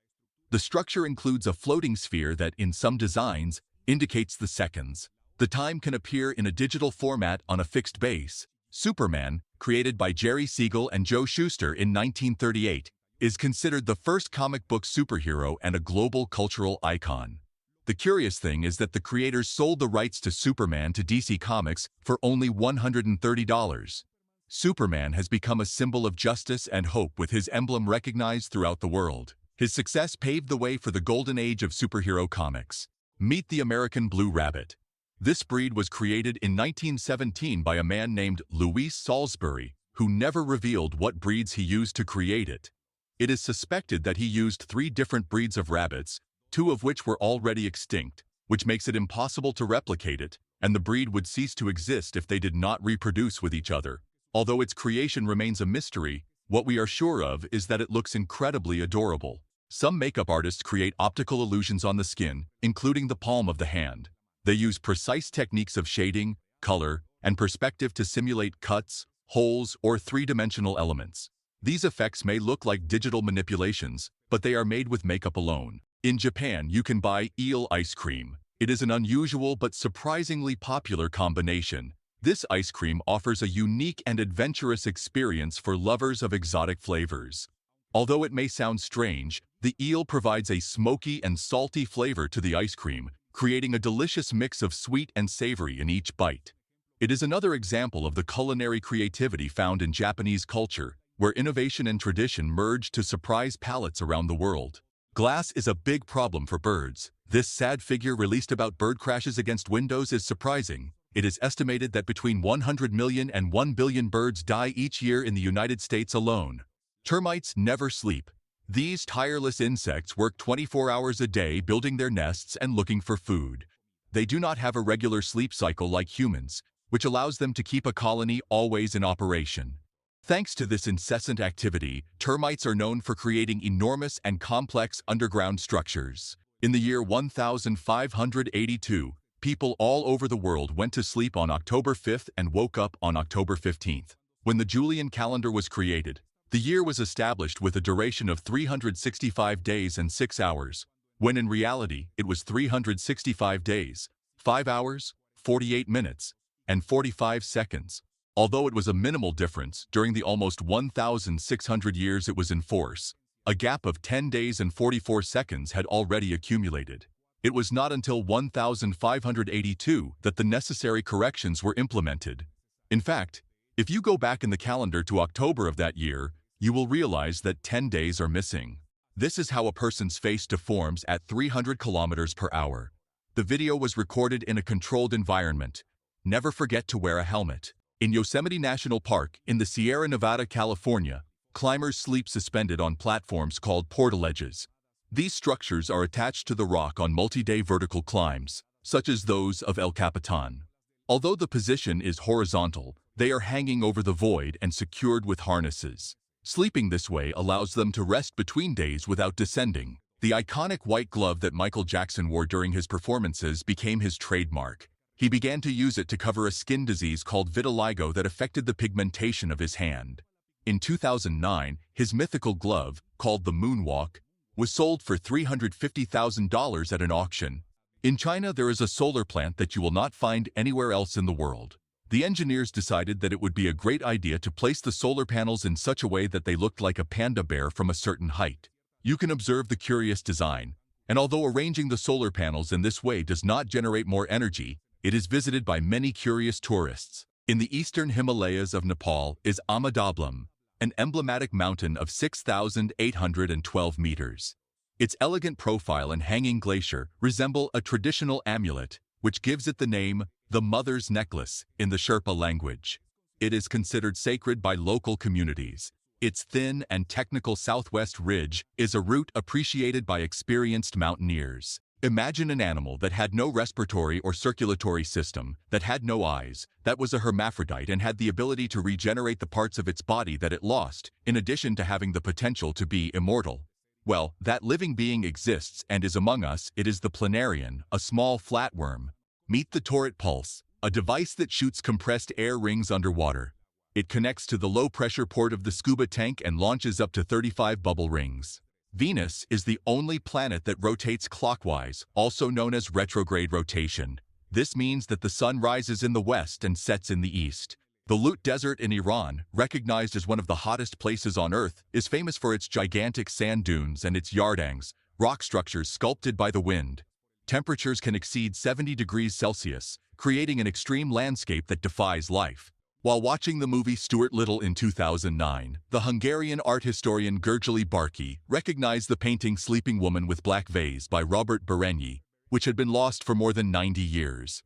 The structure includes a floating sphere that, in some designs, indicates the seconds. The time can appear in a digital format on a fixed base. Superman, created by Jerry Siegel and Joe Shuster in 1938, is considered the first comic book superhero and a global cultural icon. The curious thing is that the creators sold the rights to Superman to DC Comics for only $130. Superman has become a symbol of justice and hope with his emblem recognized throughout the world. His success paved the way for the golden age of superhero comics. Meet the American Blue Rabbit. This breed was created in 1917 by a man named Louis Salisbury, who never revealed what breeds he used to create it. It is suspected that he used 3 different breeds of rabbits, 2 of which were already extinct, which makes it impossible to replicate it, and the breed would cease to exist if they did not reproduce with each other. Although its creation remains a mystery, what we are sure of is that it looks incredibly adorable. Some makeup artists create optical illusions on the skin, including the palm of the hand. They use precise techniques of shading, color, and perspective to simulate cuts, holes, or 3-dimensional elements. These effects may look like digital manipulations, but they are made with makeup alone. In Japan, you can buy eel ice cream. It is an unusual but surprisingly popular combination. This ice cream offers a unique and adventurous experience for lovers of exotic flavors. Although it may sound strange, the eel provides a smoky and salty flavor to the ice cream, creating a delicious mix of sweet and savory in each bite. It is another example of the culinary creativity found in Japanese culture, where innovation and tradition merge to surprise palates around the world. Glass is a big problem for birds. This sad figure released about bird crashes against windows is surprising. It is estimated that between 100 million and 1 billion birds die each year in the United States alone. Termites never sleep. These tireless insects work 24 hours a day building their nests and looking for food. They do not have a regular sleep cycle like humans, which allows them to keep a colony always in operation. Thanks to this incessant activity, termites are known for creating enormous and complex underground structures. In the year 1582, people all over the world went to sleep on October 5th and woke up on October 15th. When the Julian calendar was created, the year was established with a duration of 365 days and 6 hours, when in reality it was 365 days, 5 hours, 48 minutes, and 45 seconds. Although it was a minimal difference during the almost 1,600 years it was in force, a gap of 10 days and 44 seconds had already accumulated. It was not until 1582 that the necessary corrections were implemented. In fact, if you go back in the calendar to October of that year, you will realize that 10 days are missing. This is how a person's face deforms at 300 kilometers per hour. The video was recorded in a controlled environment. Never forget to wear a helmet. In Yosemite National Park, in the Sierra Nevada, California, climbers sleep suspended on platforms called portaledges. These structures are attached to the rock on multi-day vertical climbs, such as those of El Capitan. Although the position is horizontal, they are hanging over the void and secured with harnesses. Sleeping this way allows them to rest between days without descending. The iconic white glove that Michael Jackson wore during his performances became his trademark. He began to use it to cover a skin disease called vitiligo that affected the pigmentation of his hand. In 2009, his mythical glove, called the Moonwalk, was sold for $350,000 at an auction. In China, there is a solar plant that you will not find anywhere else in the world. The engineers decided that it would be a great idea to place the solar panels in such a way that they looked like a panda bear from a certain height. You can observe the curious design, and although arranging the solar panels in this way does not generate more energy, it is visited by many curious tourists. In the eastern Himalayas of Nepal is Amadablam, an emblematic mountain of 6,812 meters. Its elegant profile and hanging glacier resemble a traditional amulet, which gives it the name the Mother's Necklace in the Sherpa language. It is considered sacred by local communities. Its thin and technical southwest ridge is a route appreciated by experienced mountaineers. Imagine an animal that had no respiratory or circulatory system, that had no eyes, that was a hermaphrodite and had the ability to regenerate the parts of its body that it lost, in addition to having the potential to be immortal. Well, that living being exists and is among us. It is the planarian, a small flatworm. Meet the turret pulse, a device that shoots compressed air rings underwater. It connects to the low-pressure port of the scuba tank and launches up to 35 bubble rings. Venus is the only planet that rotates clockwise, also known as retrograde rotation. This means that the sun rises in the west and sets in the east. The Lut Desert in Iran, recognized as one of the hottest places on Earth, is famous for its gigantic sand dunes and its yardangs, rock structures sculpted by the wind. Temperatures can exceed 70 degrees Celsius, creating an extreme landscape that defies life. While watching the movie Stuart Little in 2009, the Hungarian art historian Gergely Barkey recognized the painting Sleeping Woman with Black Vase by Robert Berenyi, which had been lost for more than 90 years.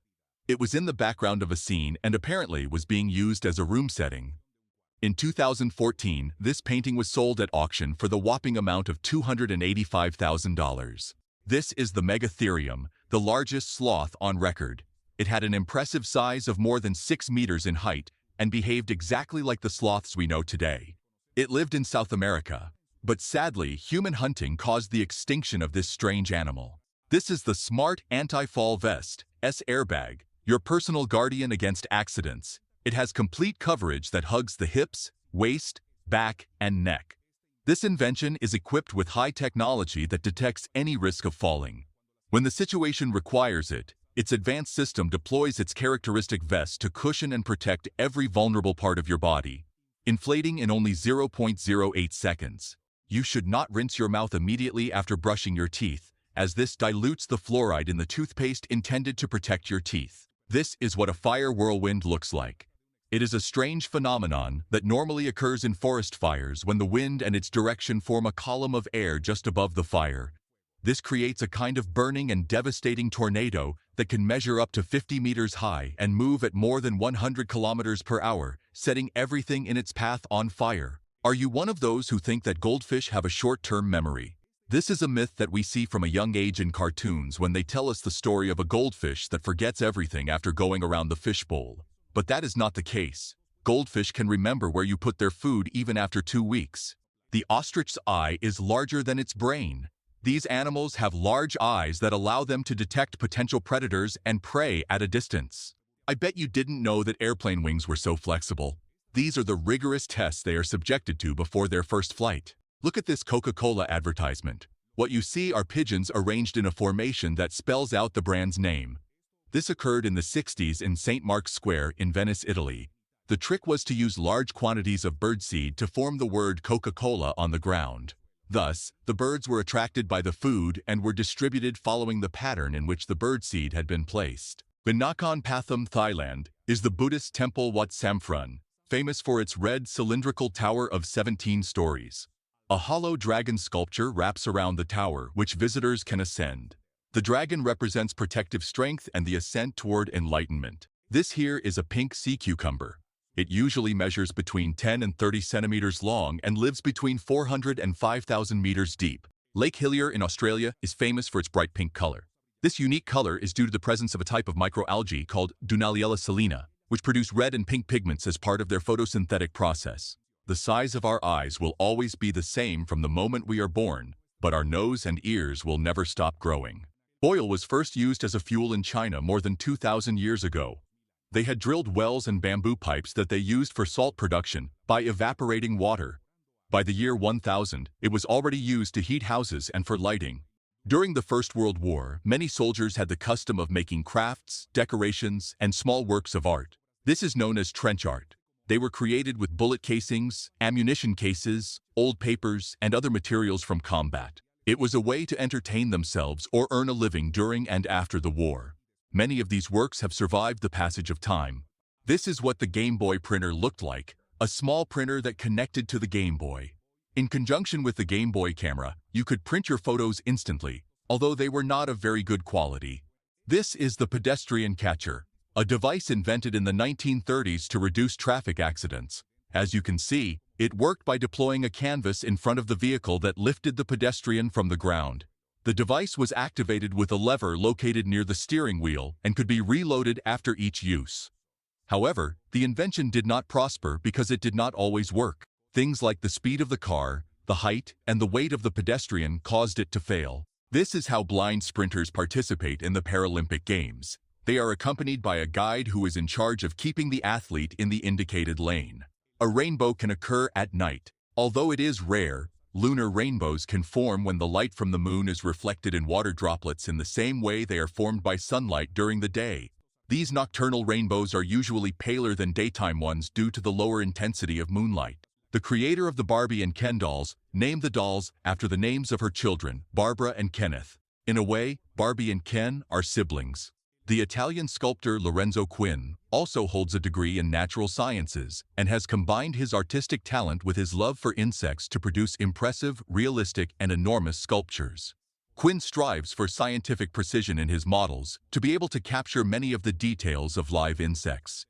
It was in the background of a scene and apparently was being used as a room setting. In 2014, this painting was sold at auction for the whopping amount of $285,000. This is the Megatherium, the largest sloth on record. It had an impressive size of more than 6 meters in height and behaved exactly like the sloths we know today. It lived in South America, but sadly, human hunting caused the extinction of this strange animal. This is the Smart Anti-Fall Vest, S airbag, your personal guardian against accidents. It has complete coverage that hugs the hips, waist, back, and neck. This invention is equipped with high technology that detects any risk of falling. When the situation requires it, its advanced system deploys its characteristic vest to cushion and protect every vulnerable part of your body, inflating in only 0.08 seconds. You should not rinse your mouth immediately after brushing your teeth, as this dilutes the fluoride in the toothpaste intended to protect your teeth. This is what a fire whirlwind looks like. It is a strange phenomenon that normally occurs in forest fires when the wind and its direction form a column of air just above the fire. This creates a kind of burning and devastating tornado that can measure up to 50 meters high and move at more than 100 kilometers per hour, setting everything in its path on fire. Are you one of those who think that goldfish have a short-term memory? This is a myth that we see from a young age in cartoons when they tell us the story of a goldfish that forgets everything after going around the fishbowl. But that is not the case. Goldfish can remember where you put their food even after 2 weeks. The ostrich's eye is larger than its brain. These animals have large eyes that allow them to detect potential predators and prey at a distance. I bet you didn't know that airplane wings were so flexible. These are the rigorous tests they are subjected to before their first flight. Look at this Coca-Cola advertisement. What you see are pigeons arranged in a formation that spells out the brand's name. This occurred in the 60s in St. Mark's Square in Venice, Italy. The trick was to use large quantities of birdseed to form the word Coca-Cola on the ground. Thus, the birds were attracted by the food and were distributed following the pattern in which the birdseed had been placed. In Nakhon Pathom, Thailand, is the Buddhist temple Wat Samphrun, famous for its red cylindrical tower of 17 stories. A hollow dragon sculpture wraps around the tower, which visitors can ascend. The dragon represents protective strength and the ascent toward enlightenment. This here is a pink sea cucumber. It usually measures between 10 and 30 centimeters long and lives between 400 and 5,000 meters deep. Lake Hillier in Australia is famous for its bright pink color. This unique color is due to the presence of a type of microalgae called Dunaliella salina, which produce red and pink pigments as part of their photosynthetic process. The size of our eyes will always be the same from the moment we are born, but our nose and ears will never stop growing. Oil was first used as a fuel in China more than 2,000 years ago. They had drilled wells and bamboo pipes that they used for salt production by evaporating water. By the year 1000, it was already used to heat houses and for lighting. During the First World War, many soldiers had the custom of making crafts, decorations, and small works of art. This is known as trench art. They were created with bullet casings, ammunition cases, old papers, and other materials from combat. It was a way to entertain themselves or earn a living during and after the war. Many of these works have survived the passage of time. This is what the Game Boy printer looked like, a small printer that connected to the Game Boy. In conjunction with the Game Boy camera, you could print your photos instantly, although they were not of very good quality. This is the pedestrian catcher, a device invented in the 1930s to reduce traffic accidents. As you can see, it worked by deploying a canvas in front of the vehicle that lifted the pedestrian from the ground. The device was activated with a lever located near the steering wheel and could be reloaded after each use. However, the invention did not prosper because it did not always work. Things like the speed of the car, The height and the weight of the pedestrian caused it to fail. This is how blind sprinters participate in the Paralympic Games. They are accompanied by a guide who is in charge of keeping the athlete in the indicated lane. A rainbow can occur at night. Although it is rare, lunar rainbows can form when the light from the moon is reflected in water droplets in the same way they are formed by sunlight during the day. These nocturnal rainbows are usually paler than daytime ones due to the lower intensity of moonlight. The creator of the Barbie and Ken dolls named the dolls after the names of her children, Barbara and Kenneth. In a way, Barbie and Ken are siblings. The Italian sculptor Lorenzo Quinn also holds a degree in natural sciences and has combined his artistic talent with his love for insects to produce impressive, realistic, and enormous sculptures. Quinn strives for scientific precision in his models to be able to capture many of the details of live insects.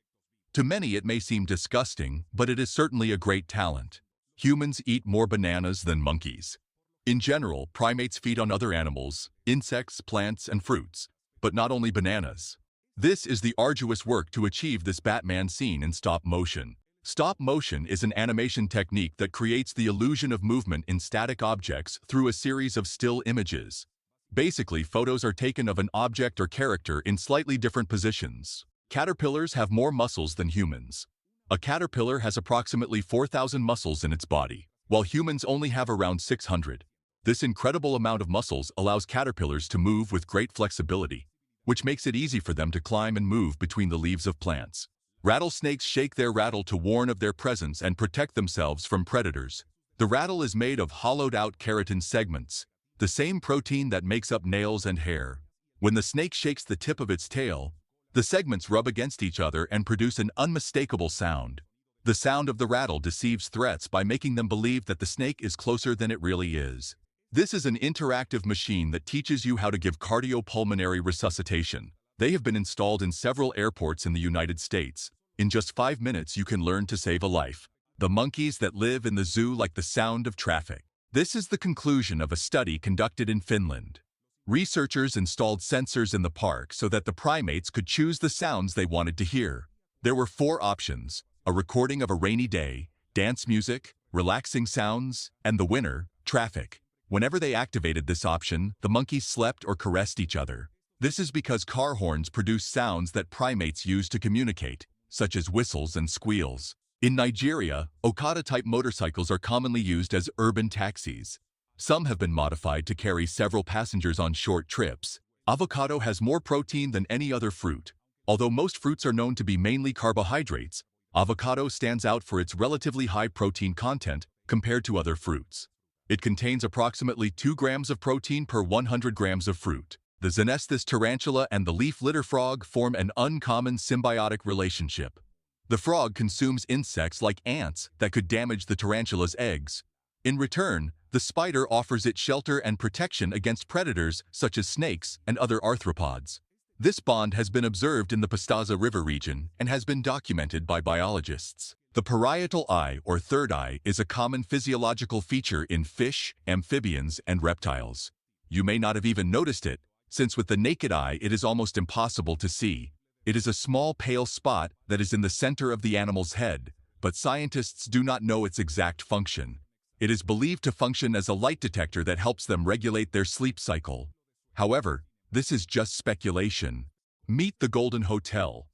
To many it may seem disgusting, but it is certainly a great talent. Humans eat more bananas than monkeys. In general, primates feed on other animals, insects, plants, and fruits, but not only bananas. This is the arduous work to achieve this Batman scene in stop motion. Stop motion is an animation technique that creates the illusion of movement in static objects through a series of still images. Basically, photos are taken of an object or character in slightly different positions. Caterpillars have more muscles than humans. A caterpillar has approximately 4,000 muscles in its body, while humans only have around 600. This incredible amount of muscles allows caterpillars to move with great flexibility, which makes it easy for them to climb and move between the leaves of plants. Rattlesnakes shake their rattle to warn of their presence and protect themselves from predators. The rattle is made of hollowed-out keratin segments, the same protein that makes up nails and hair. When the snake shakes the tip of its tail, the segments rub against each other and produce an unmistakable sound. The sound of the rattle deceives threats by making them believe that the snake is closer than it really is. This is an interactive machine that teaches you how to give cardiopulmonary resuscitation. They have been installed in several airports in the United States. In just 5 minutes, you can learn to save a life. The monkeys that live in the zoo like the sound of traffic. This is the conclusion of a study conducted in Finland. Researchers installed sensors in the park so that the primates could choose the sounds they wanted to hear. There were 4 options: a recording of a rainy day, dance music, relaxing sounds, and the winner, traffic. Whenever they activated this option, the monkeys slept or caressed each other. This is because car horns produce sounds that primates use to communicate, such as whistles and squeals. In Nigeria, Okada-type motorcycles are commonly used as urban taxis. Some have been modified to carry several passengers on short trips. Avocado has more protein than any other fruit. Although most fruits are known to be mainly carbohydrates, avocado stands out for its relatively high protein content compared to other fruits. It contains approximately 2 grams of protein per 100 grams of fruit. The Xenesthus tarantula and the leaf litter frog form an uncommon symbiotic relationship. The frog consumes insects like ants that could damage the tarantula's eggs. In return, the spider offers it shelter and protection against predators such as snakes and other arthropods. This bond has been observed in the Pastaza River region and has been documented by biologists. The parietal eye, or third eye, is a common physiological feature in fish, amphibians, and reptiles. You may not have even noticed it, since with the naked eye it is almost impossible to see. It is a small pale spot that is in the center of the animal's head, but scientists do not know its exact function. It is believed to function as a light detector that helps them regulate their sleep cycle. However, this is just speculation. Meet the Golden Hotel.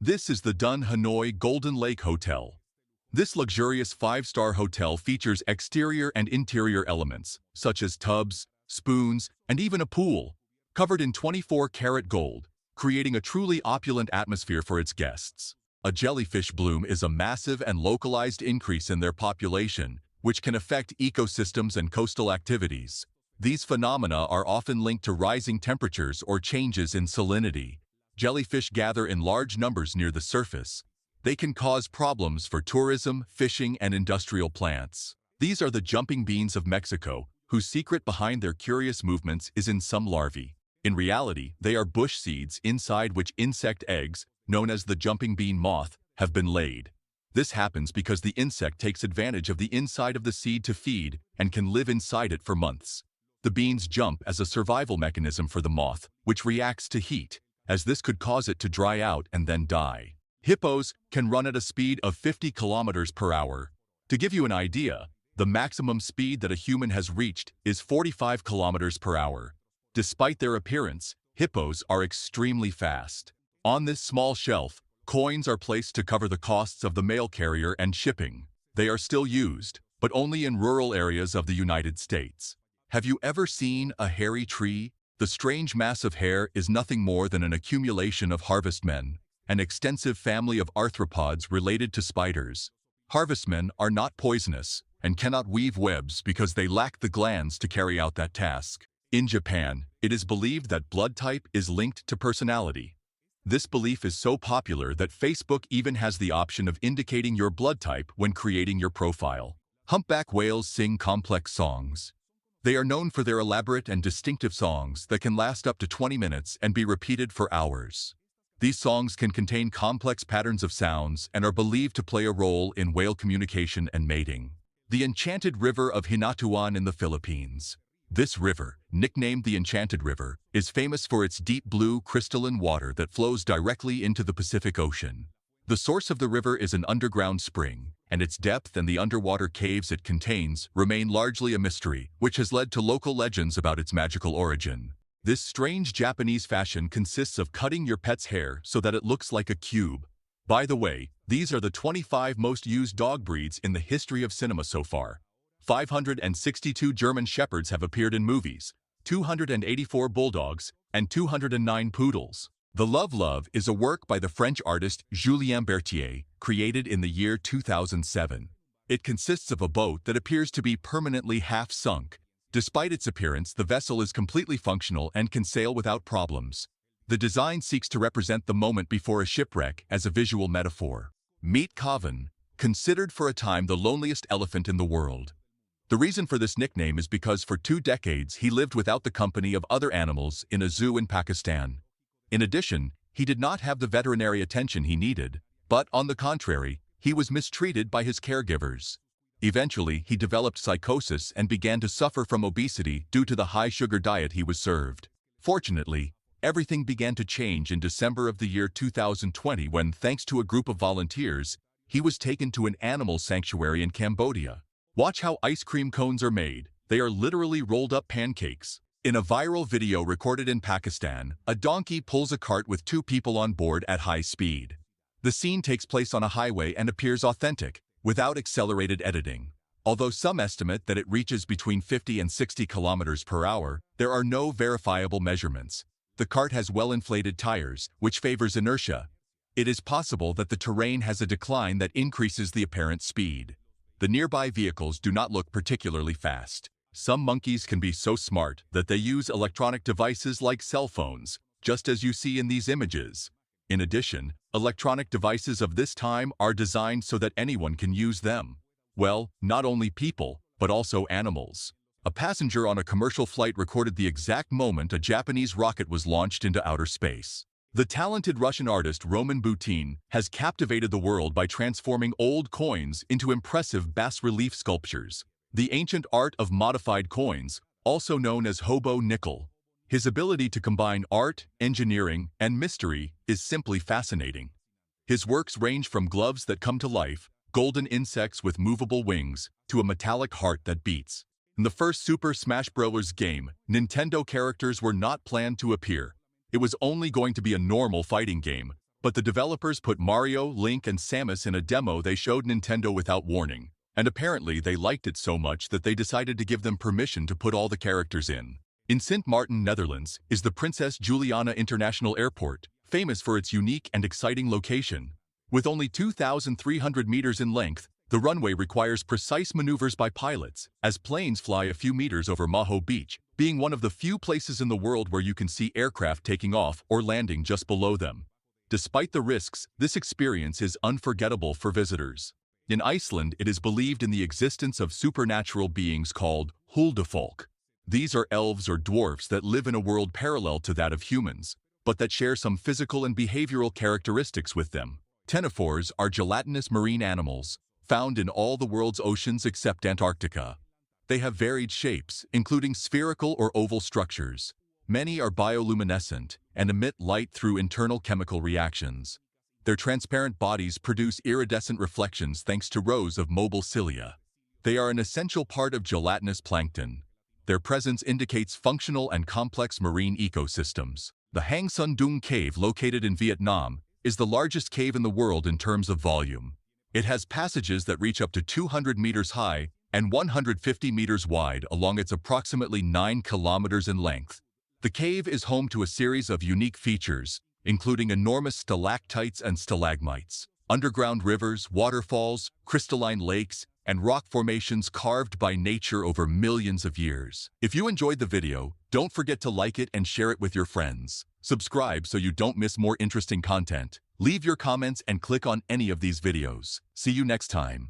This is the Dun Hanoi Golden Lake Hotel. This luxurious 5-star hotel features exterior and interior elements, such as tubs, spoons, and even a pool, covered in 24-karat gold, creating a truly opulent atmosphere for its guests. A jellyfish bloom is a massive and localized increase in their population, which can affect ecosystems and coastal activities. These phenomena are often linked to rising temperatures or changes in salinity. Jellyfish gather in large numbers near the surface. They can cause problems for tourism, fishing, and industrial plants. These are the jumping beans of Mexico, whose secret behind their curious movements is in some larvae. In reality, they are bush seeds inside which insect eggs, known as the jumping bean moth, have been laid. This happens because the insect takes advantage of the inside of the seed to feed and can live inside it for months. The beans jump as a survival mechanism for the moth, which reacts to heat, as this could cause it to dry out and then die. Hippos can run at a speed of 50 kilometers per hour. To give you an idea, The maximum speed that a human has reached is 45 kilometers per hour. Despite their appearance, hippos are extremely fast. On this small shelf, coins are placed to cover the costs of the mail carrier and shipping. They are still used, but only in rural areas of the United States. Have you ever seen a hairy tree? The strange mass of hair is nothing more than an accumulation of harvestmen, an extensive family of arthropods related to spiders. Harvestmen are not poisonous and cannot weave webs because they lack the glands to carry out that task. In Japan, it is believed that blood type is linked to personality. This belief is so popular that Facebook even has the option of indicating your blood type when creating your profile. Humpback whales sing complex songs. They are known for their elaborate and distinctive songs that can last up to 20 minutes and be repeated for hours. These songs can contain complex patterns of sounds and are believed to play a role in whale communication and mating. The Enchanted River of Hinatuan in the Philippines. This river, nicknamed the Enchanted River, is famous for its deep blue crystalline water that flows directly into the Pacific Ocean. The source of the river is an underground spring, and its depth and the underwater caves it contains remain largely a mystery, which has led to local legends about its magical origin. This strange Japanese fashion consists of cutting your pet's hair so that it looks like a cube. By the way, these are the 25 most used dog breeds in the history of cinema so far. 562 German Shepherds have appeared in movies, 284 bulldogs, and 209 poodles. The Love is a work by the French artist Julien Berthier, created in the year 2007. It consists of a boat that appears to be permanently half-sunk. Despite its appearance, the vessel is completely functional and can sail without problems. The design seeks to represent the moment before a shipwreck as a visual metaphor. Meet Kavan, considered for a time the loneliest elephant in the world. The reason for this nickname is because for 2 decades he lived without the company of other animals in a zoo in Pakistan. In addition, he did not have the veterinary attention he needed, but, on the contrary, he was mistreated by his caregivers. Eventually, he developed psychosis and began to suffer from obesity due to the high-sugar diet he was served. Fortunately, everything began to change in December of the year 2020 when, thanks to a group of volunteers, he was taken to an animal sanctuary in Cambodia. Watch how ice cream cones are made. They are literally rolled-up pancakes. In a viral video recorded in Pakistan, a donkey pulls a cart with 2 people on board at high speed. The scene takes place on a highway and appears authentic, without accelerated editing. Although some estimate that it reaches between 50 and 60 kilometers per hour, there are no verifiable measurements. The cart has well-inflated tires, which favors inertia. It is possible that the terrain has a decline that increases the apparent speed. The nearby vehicles do not look particularly fast. Some monkeys can be so smart that they use electronic devices like cell phones, just as you see in these images. In addition, electronic devices of this time are designed so that anyone can use them. Well, not only people, but also animals. A passenger on a commercial flight recorded the exact moment a Japanese rocket was launched into outer space. The talented Russian artist Roman Butin has captivated the world by transforming old coins into impressive bas-relief sculptures. The ancient art of modified coins, also known as hobo nickel. His ability to combine art, engineering, and mystery is simply fascinating. His works range from gloves that come to life, golden insects with movable wings, to a metallic heart that beats. In the first Super Smash Bros. Game, Nintendo characters were not planned to appear. It was only going to be a normal fighting game, but the developers put Mario, Link, and Samus in a demo they showed Nintendo without warning. And apparently they liked it so much that they decided to give them permission to put all the characters in. In Sint Maarten, Netherlands, is the Princess Juliana International Airport, famous for its unique and exciting location. With only 2,300 meters in length, the runway requires precise maneuvers by pilots, as planes fly a few meters over Maho Beach, being one of the few places in the world where you can see aircraft taking off or landing just below them. Despite the risks, this experience is unforgettable for visitors. In Iceland, it is believed in the existence of supernatural beings called Huldufolk. These are elves or dwarfs that live in a world parallel to that of humans, but that share some physical and behavioral characteristics with them. Ctenophores are gelatinous marine animals, found in all the world's oceans except Antarctica. They have varied shapes, including spherical or oval structures. Many are bioluminescent and emit light through internal chemical reactions. Their transparent bodies produce iridescent reflections thanks to rows of mobile cilia. They are an essential part of gelatinous plankton. Their presence indicates functional and complex marine ecosystems. The Hang Son Doong Cave, located in Vietnam, is the largest cave in the world in terms of volume. It has passages that reach up to 200 meters high and 150 meters wide along its approximately 9 kilometers in length. The cave is home to a series of unique features, including enormous stalactites and stalagmites, underground rivers, waterfalls, crystalline lakes, and rock formations carved by nature over millions of years. If you enjoyed the video, don't forget to like it and share it with your friends. Subscribe so you don't miss more interesting content. Leave your comments and click on any of these videos. See you next time.